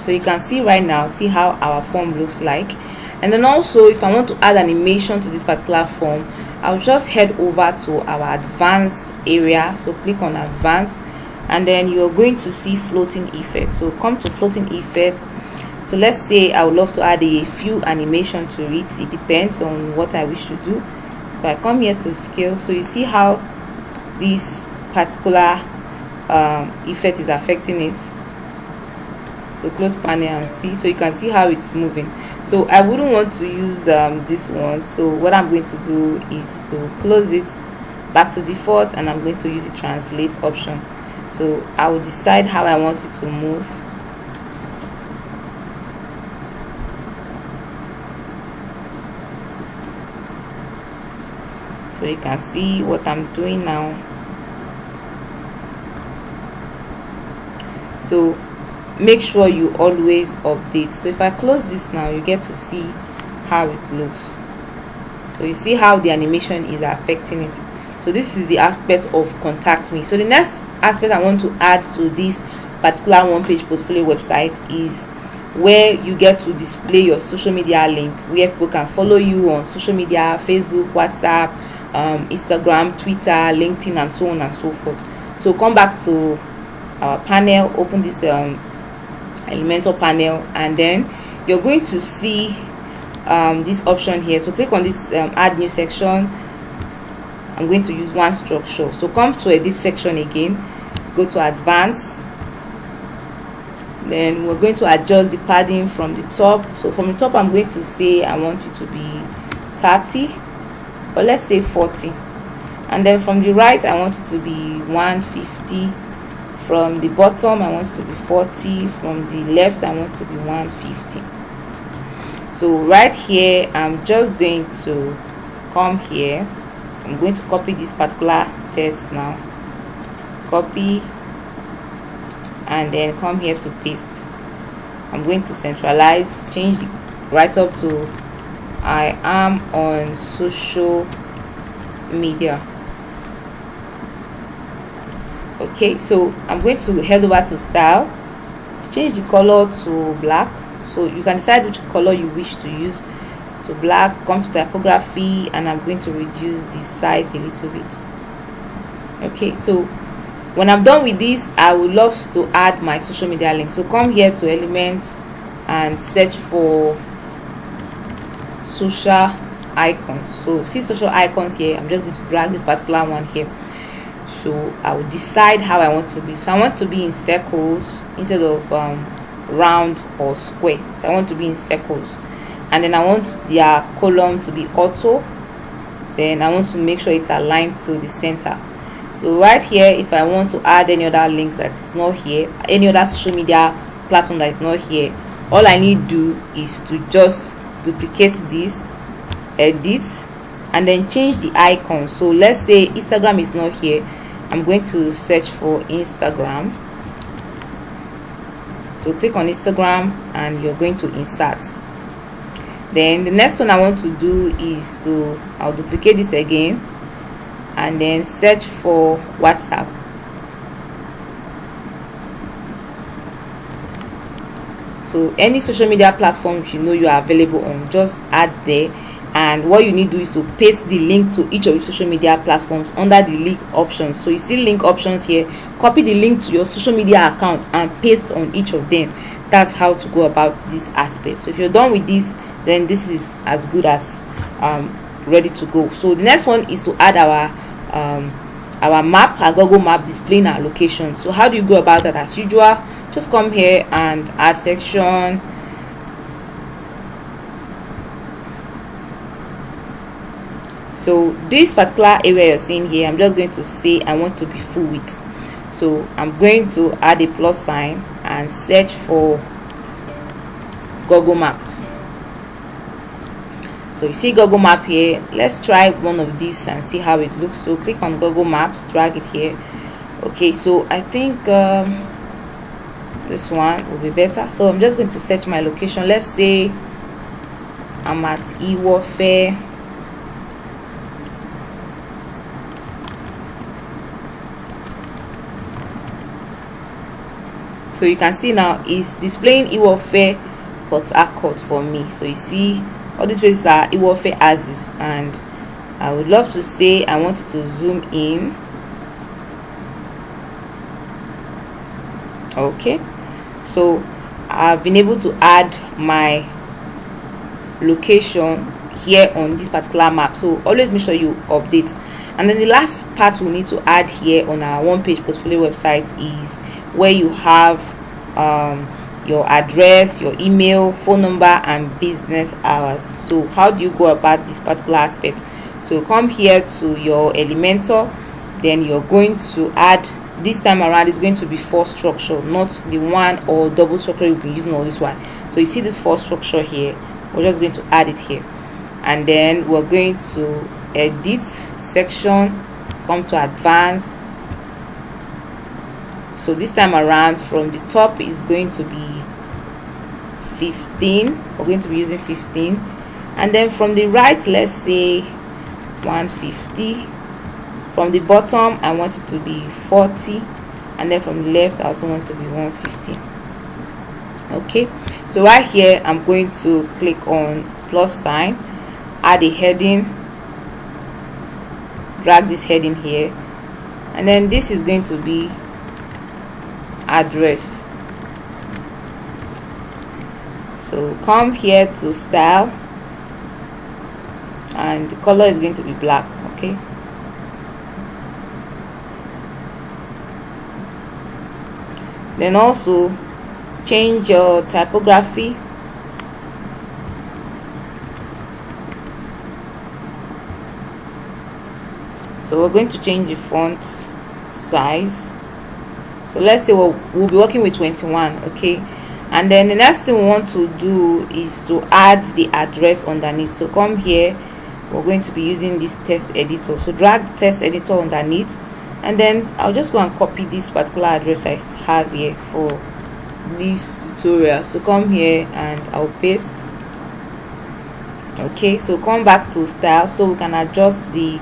So you can see right now, see how our form looks like. And then also, if I want to add animation to this particular form, I'll just head over to our advanced area. So click on advanced, and then you're going to see floating effects. So come to floating effects. So let's say I would love to add a few animation to it. It depends on what I wish to do. So I come here to scale. So you see how this particular effect is affecting it. So close panel and see. So you can see how it's moving. So I wouldn't want to use this one. So what I'm going to do is to close it back to default, and I'm going to use the translate option. So I will decide how I want it to move. So you can see what I'm doing now. So make sure you always update. So if I close this now, you get to see how it looks. So you see how the animation is affecting it. So this is the aspect of contact me. So the next aspect I want to add to this particular one-page portfolio website is where you get to display your social media link, where people can follow you on social media: Facebook, WhatsApp, Instagram, Twitter, LinkedIn, and so on and so forth. So come back to our panel, open this Elementor panel, and then you're going to see this option here. So click on this add new section. I'm going to use one structure. So come to this section again, go to advanced, then we're going to adjust the padding from the top. So from the top, I'm going to say I want it to be 30, or let's say 40, and then from the right I want it to be 150. From the bottom I want it to be 40. From the left I want it to be 150. So right here I'm just going to come here. I'm going to copy this particular text now, copy, and then come here to paste. I'm going to centralize, change the right up to I am on social media. Okay, so I'm going to head over to style, change the color to black. So you can decide which color you wish to use. So black, come to typography, and I'm going to reduce the size a little bit. Okay, so when I'm done with this, I would love to add my social media link. So come here to elements and search for social icons. So see social icons here. I'm just going to drag this particular one here. So I will decide how I want to be. So I want to be in circles instead of round or square. So I want to be in circles, and then I want their column to be auto. Then I want to make sure it's aligned to the center. So right here, if I want to add any other links that is not here, any other social media platform that is not here, all I need to do is to just duplicate this, edit, and then change the icon. So let's say Instagram is not here. I'm going to search for Instagram. So click on Instagram and you're going to insert. Then the next one I want to do is I'll duplicate this again and then search for WhatsApp. So any social media platforms you are available on, just add there. And what you need to do is to paste the link to each of the social media platforms under the link options. So you see link options here, copy the link to your social media account and paste on each of them. That's how to go about this aspect. So if you're done with this, then this is as good as ready to go. So the next one is to add our map, our Google map displaying our location. So how do you go about that? As usual, just come here and add section. So this particular area you're seeing here, I'm just going to say I want to be full width. So I'm going to add a plus sign and search for Google Map. So you see Google Map here. Let's try one of these and see how it looks. So click on Google Maps, drag it here. Okay, so I think this one will be better. So I'm just going to search my location. Let's say I'm at Iwofe. So you can see now it's displaying Iwofe Port Harcourt for me. So you see all these places are Iwofe Axis, and I would love to say I want it to zoom in. Okay, so I've been able to add my location here on this particular map. So always make sure you update. And then the last part we need to add here on our one-page portfolio website is where you have your address, your email, phone number, and business hours. So how do you go about this particular aspect? So come here to your Elementor, then you're going to add, this time around it's going to be 4 structure, not the one or double structure you've been using all this while. So you see this 4 structure here, we're just going to add it here, and then we're going to edit section, come to advanced. So this time around from the top is going to be 15. We're going to be using 15, and then from the right, let's say 150. From the bottom I want it to be 40, and then from the left I also want to be 150. Okay, so right here I'm going to click on plus sign, add a heading, drag this heading here, and then this is going to be address. So come here to style, and the color is going to be black. Okay, then also change your typography. So we're going to change the font size. So let's say we'll be working with 21. Okay, and then the next thing we want to do is to add the address underneath. So come here, we're going to be using this text editor. So drag text editor underneath, and then I'll just go and copy this particular address I have here for this tutorial. So come here and I'll paste. Okay, so come back to style, so we can adjust the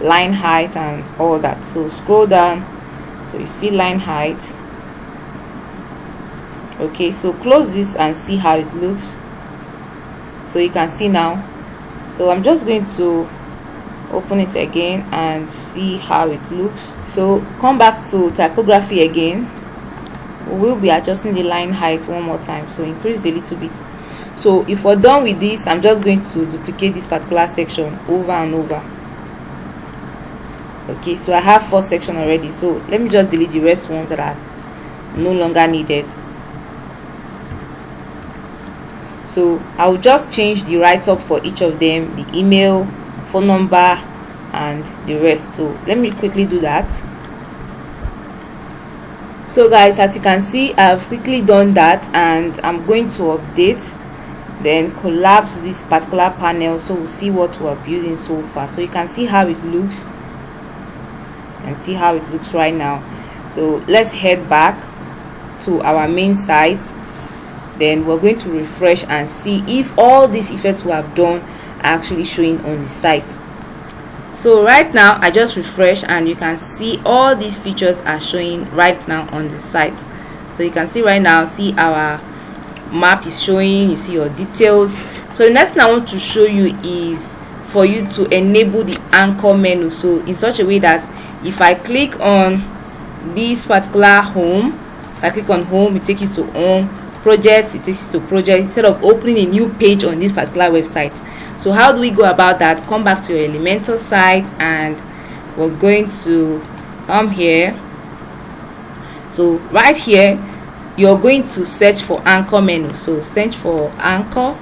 line height and all that. So scroll down, so you see line height. Okay, so close this and see how it looks. So you can see now. So I'm just going to open it again and see how it looks. So come back to typography again. We'll be adjusting the line height one more time, so increase a little bit. So if we're done with this, I'm just going to duplicate this particular section over and over. Okay, so I have 4 sections already, so let me just delete the rest ones that are no longer needed. So I'll just change the write-up for each of them, the email, phone number, and the rest. So let me quickly do that. So guys, as you can see, I've quickly done that, and I'm going to update, then collapse this particular panel, so we'll see what we're building so far. So you can see how it looks, and see how it looks right now. So let's head back to our main site, then we're going to refresh and see if all these effects we have done are actually showing on the site. So right now I just refresh, and you can see all these features are showing right now on the site. So you can see right now, see our map is showing, you see your details. So the next thing I want to show you is for you to enable the anchor menu, so in such a way that if I click on this particular home, if I click on home, it takes you to home, projects, it takes you to project, instead of opening a new page on this particular website. So how do we go about that? Come back to your Elementor site, and we're going to come here. So right here you're going to search for anchor menu. So search for anchor.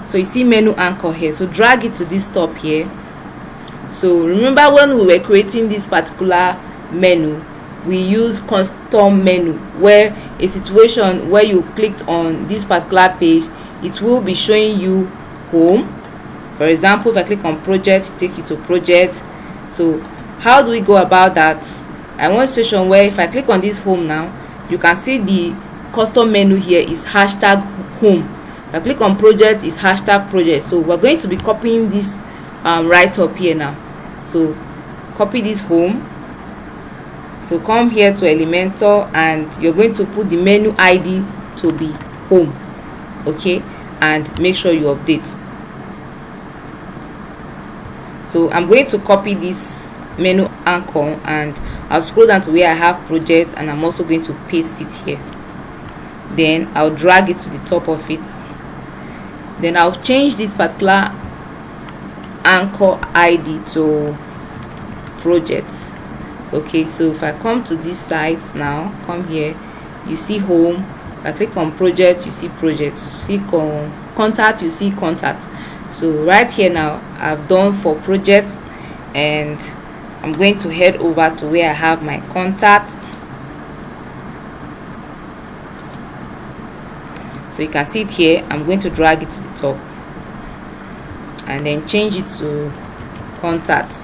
So you see menu anchor here, so drag it to this top here. So remember when we were creating this particular menu, we use custom menu, where a situation where you clicked on this particular page, it will be showing you home. For example, if I click on project, it takes you to project. So how do we go about that? I want a situation where if I click on this home now, you can see the custom menu here is hashtag home. If I click on project, is hashtag project. So we're going to be copying this right up here now. So copy this home. So So come here to Elementor and you're going to put the menu ID to be home, okay, and make sure you update. So I'm going to copy this menu anchor and I'll scroll down to where I have projects, and I'm also going to paste it here. Then I'll drag it to the top of it. Then I'll change this particular anchor ID to projects. Okay, so if I come to this site now, come here, you see home. If I click on project, you see projects. Click on contact, you see contact. So right here now I've done for project, and I'm going to head over to where I have my contact. So you can see it here. I'm going to drag it to the top and then change it to contact.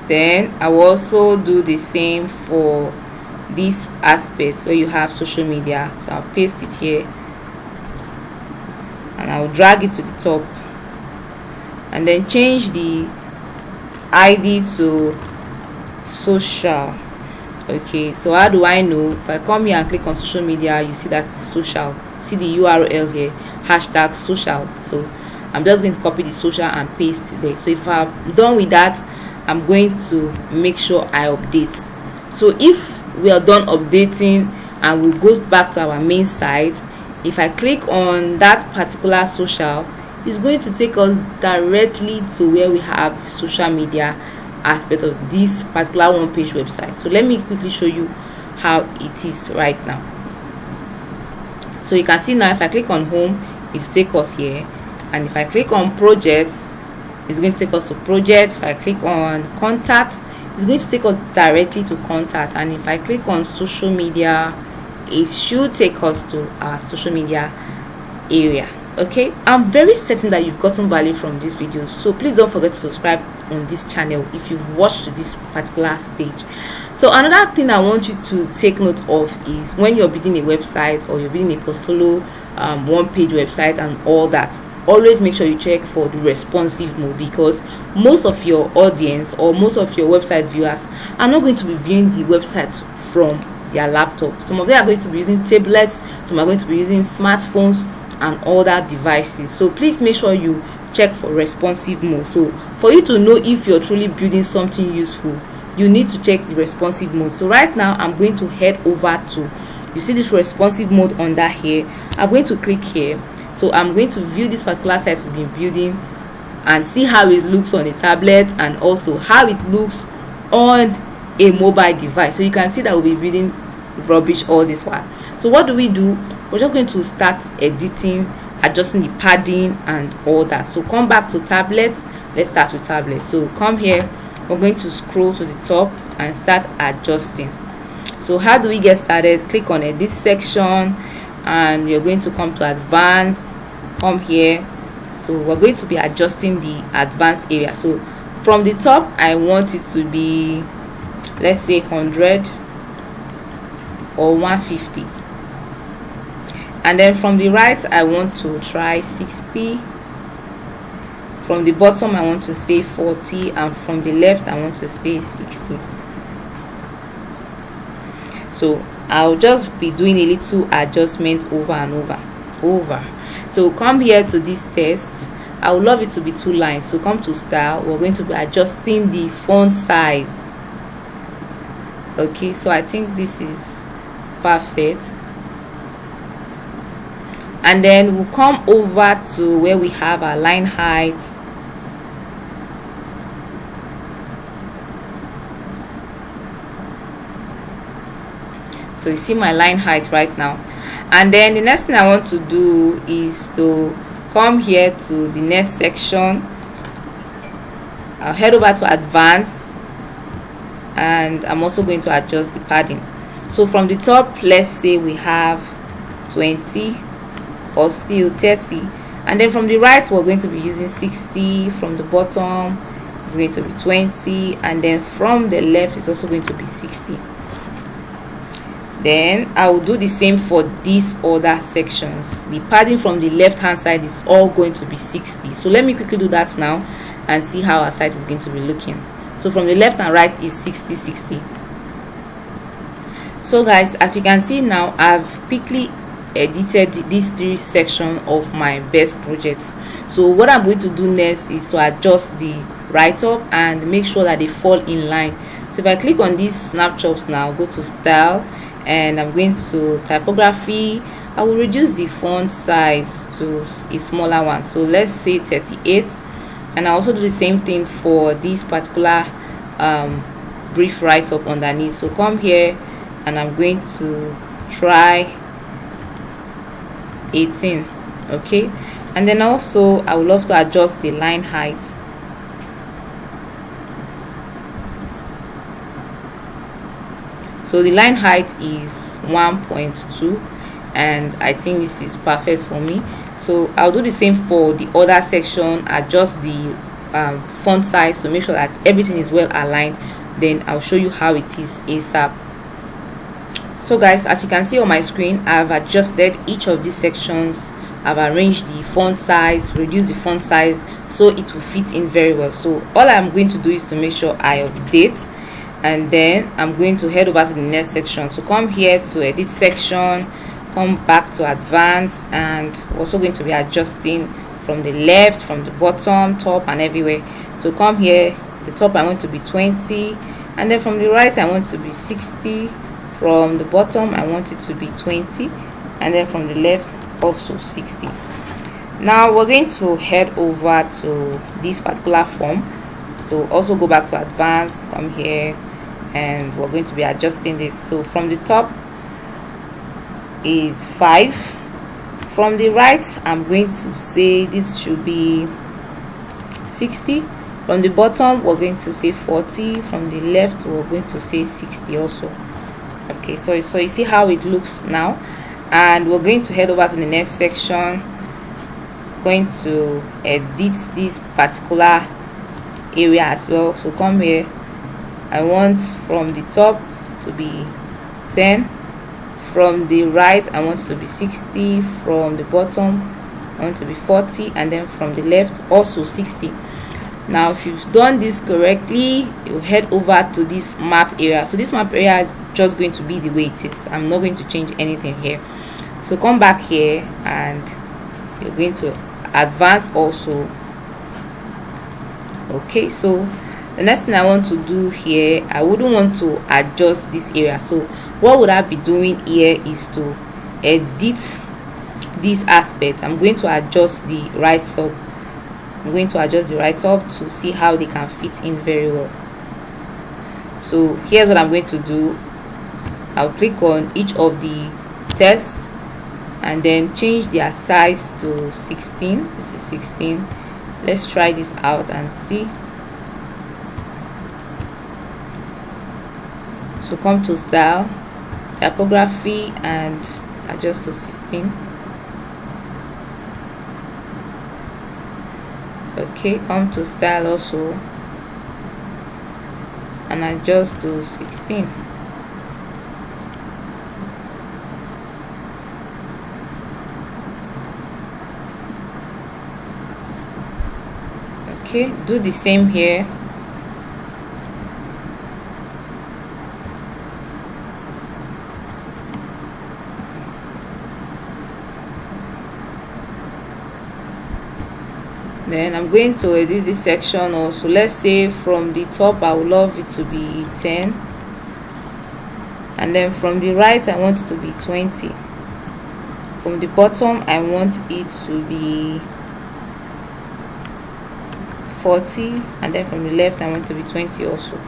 Then I will also do the same for this aspect where you have social media. So I'll paste it here and I'll drag it to the top and then change the ID to social. Okay, so how do I know? If I come here and click on social media, you see that social. See the URL here, hashtag social. So I'm just going to copy the social and paste it there. So if I'm done with that, I'm going to make sure I update. So if we are done updating and we go back to our main site, if I click on that particular social, it's going to take us directly to where we have the social media aspect of this particular one-page website. So let me quickly show you how it is right now. So you can see now, if I click on home, it will take us here, and if I click on projects, it's going to take us to project. If I click on contact, it's going to take us directly to contact, and if I click on social media, it should take us to our social media area. Okay, I'm very certain that you've gotten value from this video, so please don't forget to subscribe on this channel if you've watched to this particular stage. So another thing I want you to take note of is when you're building a website or you're building a portfolio, one-page website and all that, always make sure you check for the responsive mode, because most of your audience or most of your website viewers are not going to be viewing the website from their laptop. Some of them are going to be using tablets, some are going to be using smartphones and other devices. So please make sure you check for responsive mode. So for you to know if you're truly building something useful, you need to check the responsive mode. So right now I'm going to head over to, you see this responsive mode under here. I'm going to click here. So I'm going to view this particular site we've been building and see how it looks on a tablet and also how it looks on a mobile device. So you can see that we'll be building rubbish all this while. So what do? We're just going to start editing, adjusting the padding and all that. So come back to tablet. Let's start with tablet. So come here, we're going to scroll to the top and start adjusting. So how do we get started? Click on edit section and you're going to come to advanced. Come here. So we're going to be adjusting the advanced area. So from the top I want it to be, let's say 100 or 150, and then from the right I want to try 60, from the bottom I want to say 40, and from the left I want to say 60. So I'll just be doing a little adjustment over and over. So come here to this text. I would love it to be 2 lines. So come to style. We're going to be adjusting the font size. Okay, so I think this is perfect. And then we'll come over to where we have our line height. So you see my line height right now. And then the next thing I want to do is to come here to the next section. I'll head over to advanced, and I'm also going to adjust the padding. So from the top, let's say we have 20 or still 30, and then from the right we're going to be using 60. From the bottom it's going to be 20, and then from the left it's also going to be 60. Then I will do the same for these other sections. The padding from the left hand side is all going to be 60. So let me quickly do that now and see how our site is going to be looking. So from the left and right is 60 60. So guys, as you can see now, I've quickly edited these 3 sections of my best projects. So what I'm going to do next is to adjust the write-up and make sure that they fall in line. So if I click on these snapshots now, go to style, and I'm going to typography. I will reduce the font size to a smaller one, so let's say 38. And I also do the same thing for this particular brief write-up underneath. So come here and I'm going to try 18. Okay, and then also I would love to adjust the line height. So the line height is 1.2, and I think this is perfect for me. So I'll do the same for the other section, adjust the font size to make sure that everything is well aligned. Then I'll show you how it is ASAP. So guys, as you can see on my screen, I've adjusted each of these sections. I've arranged the font size, reduced the font size so it will fit in very well. So all I'm going to do is to make sure I update, and then I'm going to head over to the next section. So come here to edit section, come back to advanced, and we're also going to be adjusting from the left, from the bottom, top, and everywhere. So come here, the top I want to be 20, and then from the right I want to be 60, from the bottom I want it to be 20, and then from the left also 60. Now we're going to head over to this particular form. So also go back to advanced, come here, and we're going to be adjusting this. So from the top is 5, from the right I'm going to say this should be 60, from the bottom we're going to say 40, from the left we're going to say 60 also. Okay, so you see how it looks now, and we're going to head over to the next section, going to edit this particular area as well. So come here, I want from the top to be 10, from the right I want to be 60, from the bottom I want to be 40, and then from the left also 60. Now if you've done this correctly, you head over to this map area. So this map area is just going to be the way it is. I'm not going to change anything here. So come back here and you're going to advance also. Okay, so the next thing I want to do here, I wouldn't want to adjust this area. So what would I be doing here is to edit this aspect. I'm going to adjust the write-up. I'm going to adjust the write-up to see how they can fit in very well. So here's what I'm going to do. I'll click on each of the tests and then change their size to 16. This is 16. Let's try this out and see. So come to style, typography, and adjust to 16. Okay, come to style also and adjust to 16. Okay, do the same here. Then I'm going to edit this section also. Let's say from the top I would love it to be 10, and then from the right I want it to be 20, from the bottom I want it to be 40, and then from the left I want to be 20 also.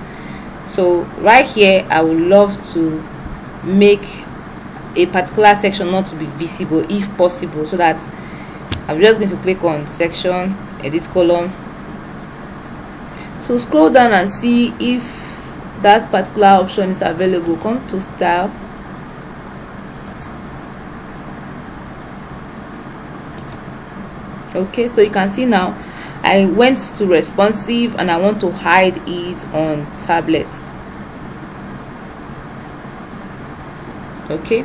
So right here I would love to make a particular section not to be visible if possible, so that I'm just going to click on section, edit column. So scroll down and see if that particular option is available. Come to style, okay, so you can see now I went to responsive and I want to hide it on tablet. Okay,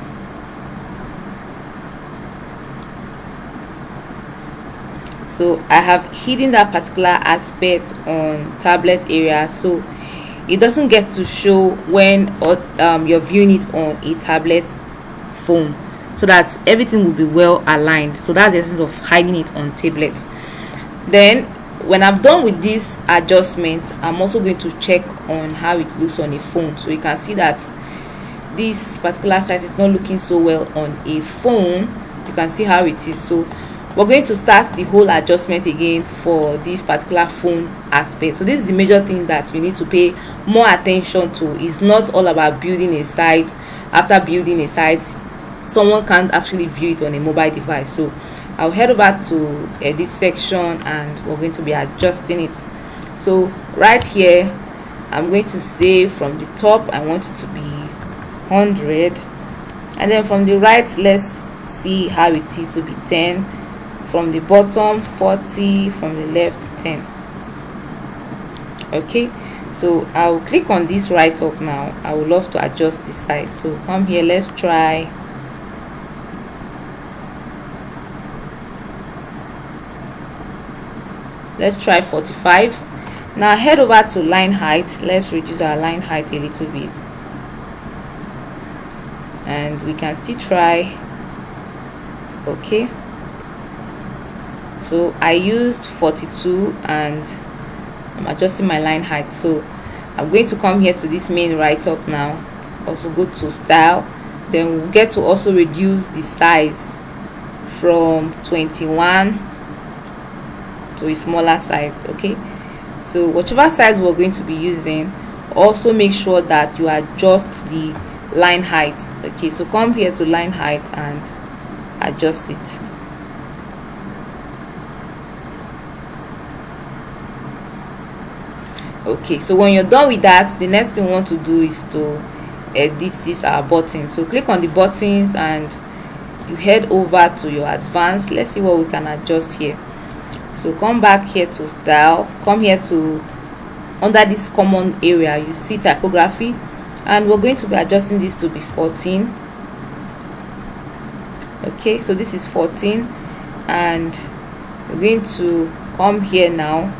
so I have hidden that particular aspect on tablet area, so it doesn't get to show when you're viewing it on a tablet phone, so that everything will be well aligned. So that's the essence of hiding it on tablet. Then when I'm done with this adjustment, I'm also going to check on how it looks on a phone. So you can see that this particular size is not looking so well on a phone. You can see how it is. So we're going to start the whole adjustment again for this particular phone aspect. So this is the major thing that you need to pay more attention to. It's not all about building a site. After building a site, someone can't actually view it on a mobile device. So I'll head over to edit section and we're going to be adjusting it. So right here, I'm going to say from the top I want it to be 100, and then from the right, let's see how it is to be 10. From the bottom 40, from the left 10. Okay, so I'll click on this right up now. I would love to adjust the size. So come here, let's try 45. Now head over to line height. Let's reduce our line height a little bit, and we can still try. Okay, so I used 42 and I'm adjusting my line height. So I'm going to come here to this main right up now, also go to style, then we'll get to also reduce the size from 21 to a smaller size. Okay, so whichever size we're going to be using, also make sure that you adjust the line height. Okay, so come here to line height and adjust it. Okay, so when you're done with that, the next thing we want to do is to edit this our button. So click on the buttons and you head over to your advanced. Let's see what we can adjust here. So come back here to style, come here to under this common area, you see typography, and we're going to be adjusting this to be 14. Okay, so this is 14, and we're going to come here now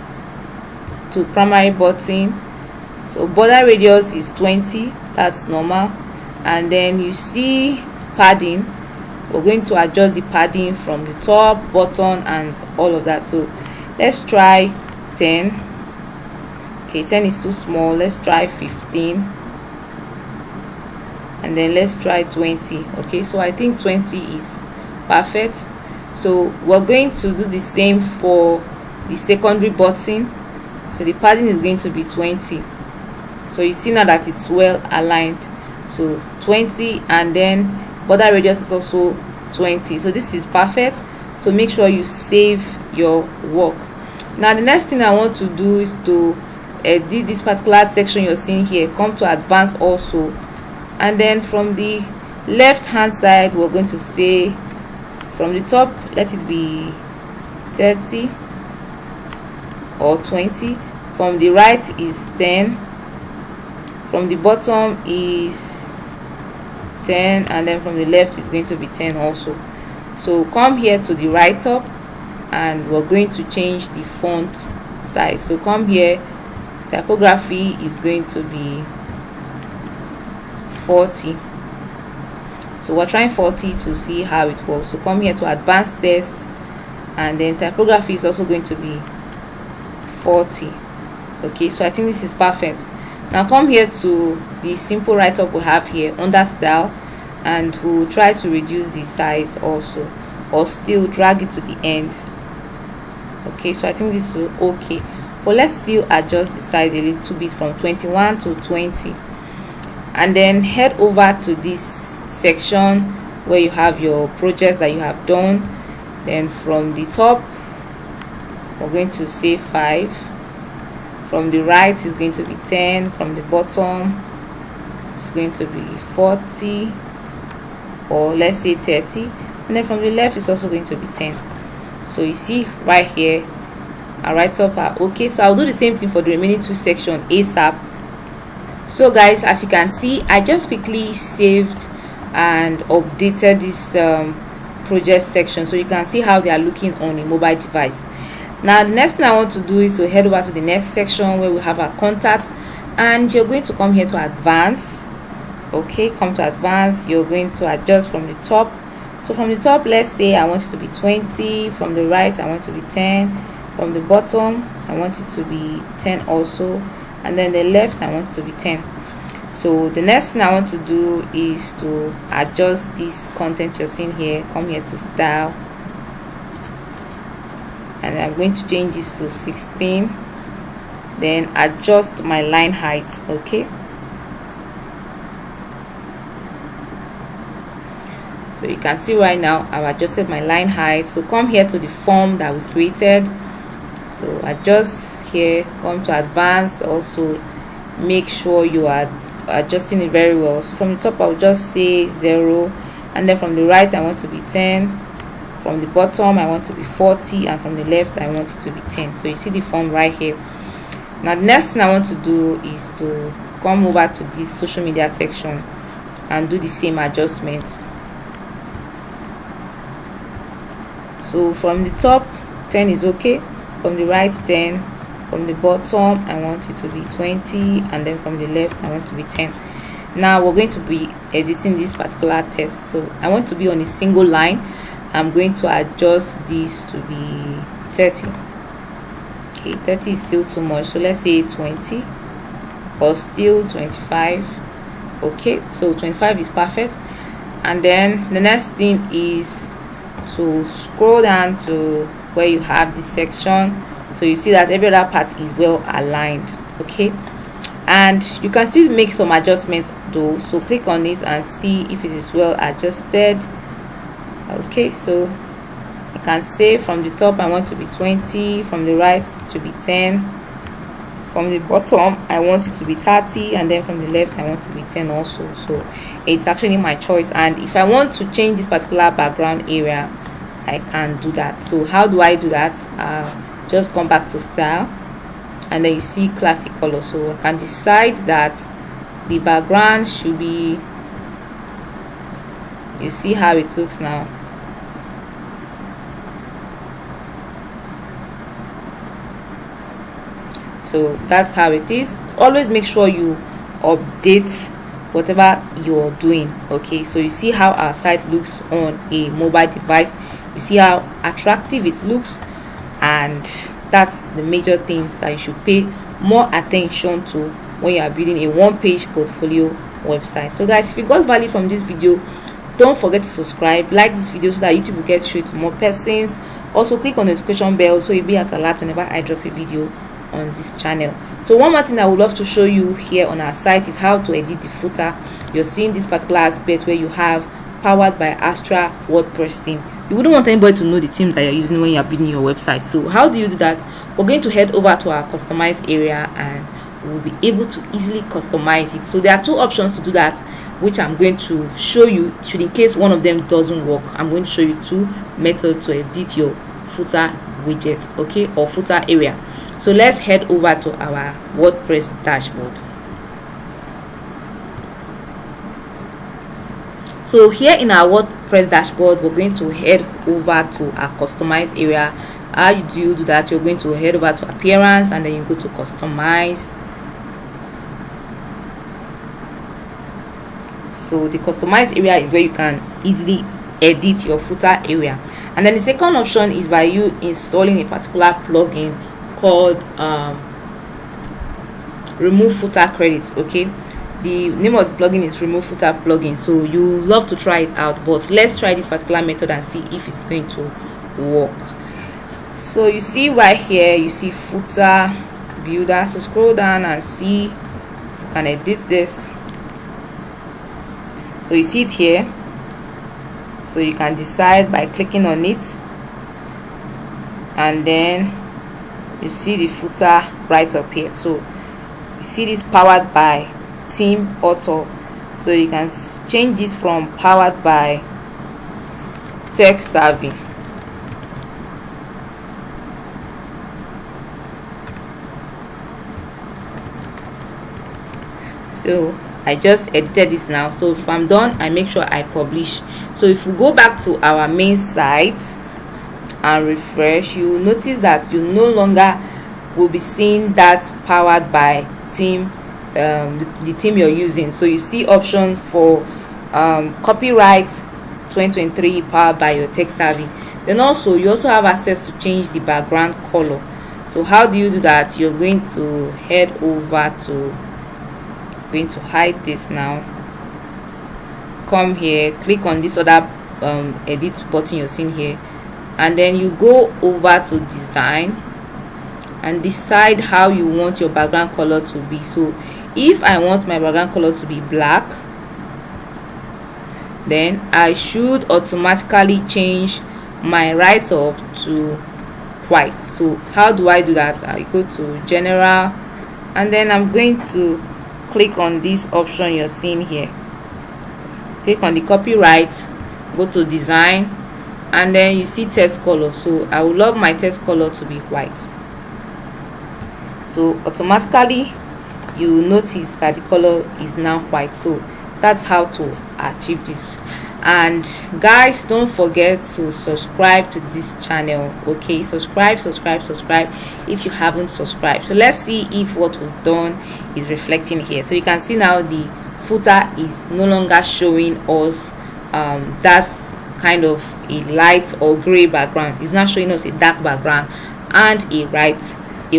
to primary button. So border radius is 20, that's normal. And then you see padding, we're going to adjust the padding from the top, bottom, and all of that. So let's try 10. Okay, 10 is too small. Let's try 15, and then let's try 20. Okay, so I think 20 is perfect. So we're going to do the same for the secondary button. So the padding is going to be 20. So you see now that it's well aligned. So 20, and then border radius is also 20. So this is perfect. So make sure you save your work. Now the next thing I want to do is to edit this particular section you're seeing here. Come to advanced also, and then from the left hand side we're going to say from the top let it be 30 or 20. From the right is 10, from the bottom is 10, and then from the left is going to be 10 also. So come here to the right up and we're going to change the font size. So come here, typography is going to be 40. So we're trying 40 to see how it works. So come here to advanced text, and then typography is also going to be 40. Okay, so I think this is perfect. Now come here to the simple write-up we have here under style, and we'll try to reduce the size also, or still drag it to the end. Okay, so I think this is okay, but let's still adjust the size a little bit from 21 to 20, and then head over to this section where you have your projects that you have done. Then from the top we're going to say 5, from the right is going to be 10, from the bottom it's going to be 40, or let's say 30, and then from the left is also going to be 10. So you see right here our write up are okay. So I'll do the same thing for the remaining two sections ASAP. So guys, as you can see, I just quickly saved and updated this project section so you can see how they are looking on a mobile device. Now the next thing I want to do is to head over to the next section where we have our contacts, and you're going to come here to advance. Okay, come to advance. You're going to adjust from the top. So from the top, let's say I want it to be 20. From the right, I want it to be 10. From the bottom, I want it to be 10 also, and then the left, I want it to be 10. So the next thing I want to do is to adjust this content you're seeing here. Come here to style, and I'm going to change this to 16. Then adjust my line height. Okay, so you can see right now I've adjusted my line height. So come here to the form that we created. So adjust here, come to advance. Also make sure you are adjusting it very well. So from the top, I'll just say 0, and then from the right, I want to be 10. From the bottom, I want to be 40, and from the left, I want it to be 10. So you see the form right here. Now the next thing I want to do is to come over to this social media section and do the same adjustment. So from the top, 10 is okay. From the right, 10. From the bottom, I want it to be 20, and then from the left, I want to be 10. Now we're going to be editing this particular text. So I want to be on a single line. I'm going to adjust this to be 30. Okay, 30 is still too much, so let's say 20, or still 25. Okay, so 25 is perfect. And then the next thing is to scroll down to where you have this section, so you see that every other part is well aligned. Okay, and you can still make some adjustments though, so click on it and see if it is well adjusted. Okay, so you can say from the top I want to be 20, from the right it should be 10, from the bottom I want it to be 30, and then from the left I want to be 10 also. So it's actually my choice, and if I want to change this particular background area, I can do that. So how do I do that? Just come back to style, and then you see classic color. So I can decide that the background should be, you see how it looks now. So that's how it is. Always make sure you update whatever you're doing. Okay, so you see how our site looks on a mobile device. You see how attractive it looks, and that's the major things that you should pay more attention to when you are building a one-page portfolio website. So guys, if you got value from this video, don't forget to subscribe, like this video so that YouTube will get straight to more persons. Also click on the notification bell so you'll be at alert whenever I drop a video on this channel. So one more thing I would love to show you here on our site is how to edit the footer. You're seeing this particular aspect where you have powered by Astra WordPress theme. You wouldn't want anybody to know the theme that you're using when you're building your website. So how do you do that? We're going to head over to our customize area, and we'll be able to easily customize it. So there are two options to do that, which I'm going to show you. Should in case one of them doesn't work, I'm going to show you two methods to edit your footer widget, okay, or footer area. So let's head over to our WordPress dashboard. So here in our WordPress dashboard, we're going to head over to our customize area. How do you do that? You're going to head over to appearance, and then you go to customize. So the customize area is where you can easily edit your footer area. And then the second option is by you installing a particular plugin called remove footer credits. Okay, the name of the plugin is remove footer plugin. So you love to try it out, but let's try this particular method and see if it's going to work. So you see right here, you see footer builder. So scroll down and see you can edit this. So you see it here, so you can decide by clicking on it, and then you see the footer right up here. So you see this powered by theme author, so you can change this from powered by tech savvy. So I just edited this now. So if I'm done, I make sure I publish. So if we go back to our main site and refresh, you will notice that you no longer will be seeing that powered by theme the theme you're using. So you see option for copyright 2023 powered by your tech savvy. Then also you also have access to change the background color. So how do you do that? You're going to head over to, going to hide this now, come here, click on this other edit button you're seeing here, and then you go over to design and decide how you want your background color to be. So if I want my background color to be black, then I should automatically change my write-up to white. So how do I do that? I go to general, and then I'm going to click on this option you're seeing here, click on the copyright, go to design, and then you see text color. So I would love my text color to be white. So automatically you notice that the color is now white. So that's how to achieve this. And guys, don't forget to subscribe to this channel. Okay, subscribe if you haven't subscribed. So let's see if what we've done is reflecting here. So you can see now the footer is no longer showing us that's kind of a light or gray background. It's not showing us a dark background and a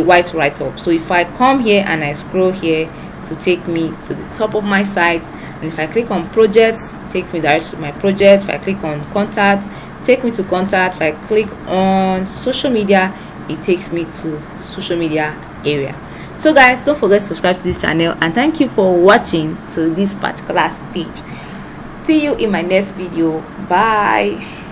white write-up. So if I come here and I scroll here to take me to the top of my site, and if I click on projects, take me directly to my project. If I click on contact, take me to contact. If I click on social media, it takes me to social media area. So guys, don't forget to subscribe to this channel, and thank you for watching to this particular stage. See you in my next video. Bye.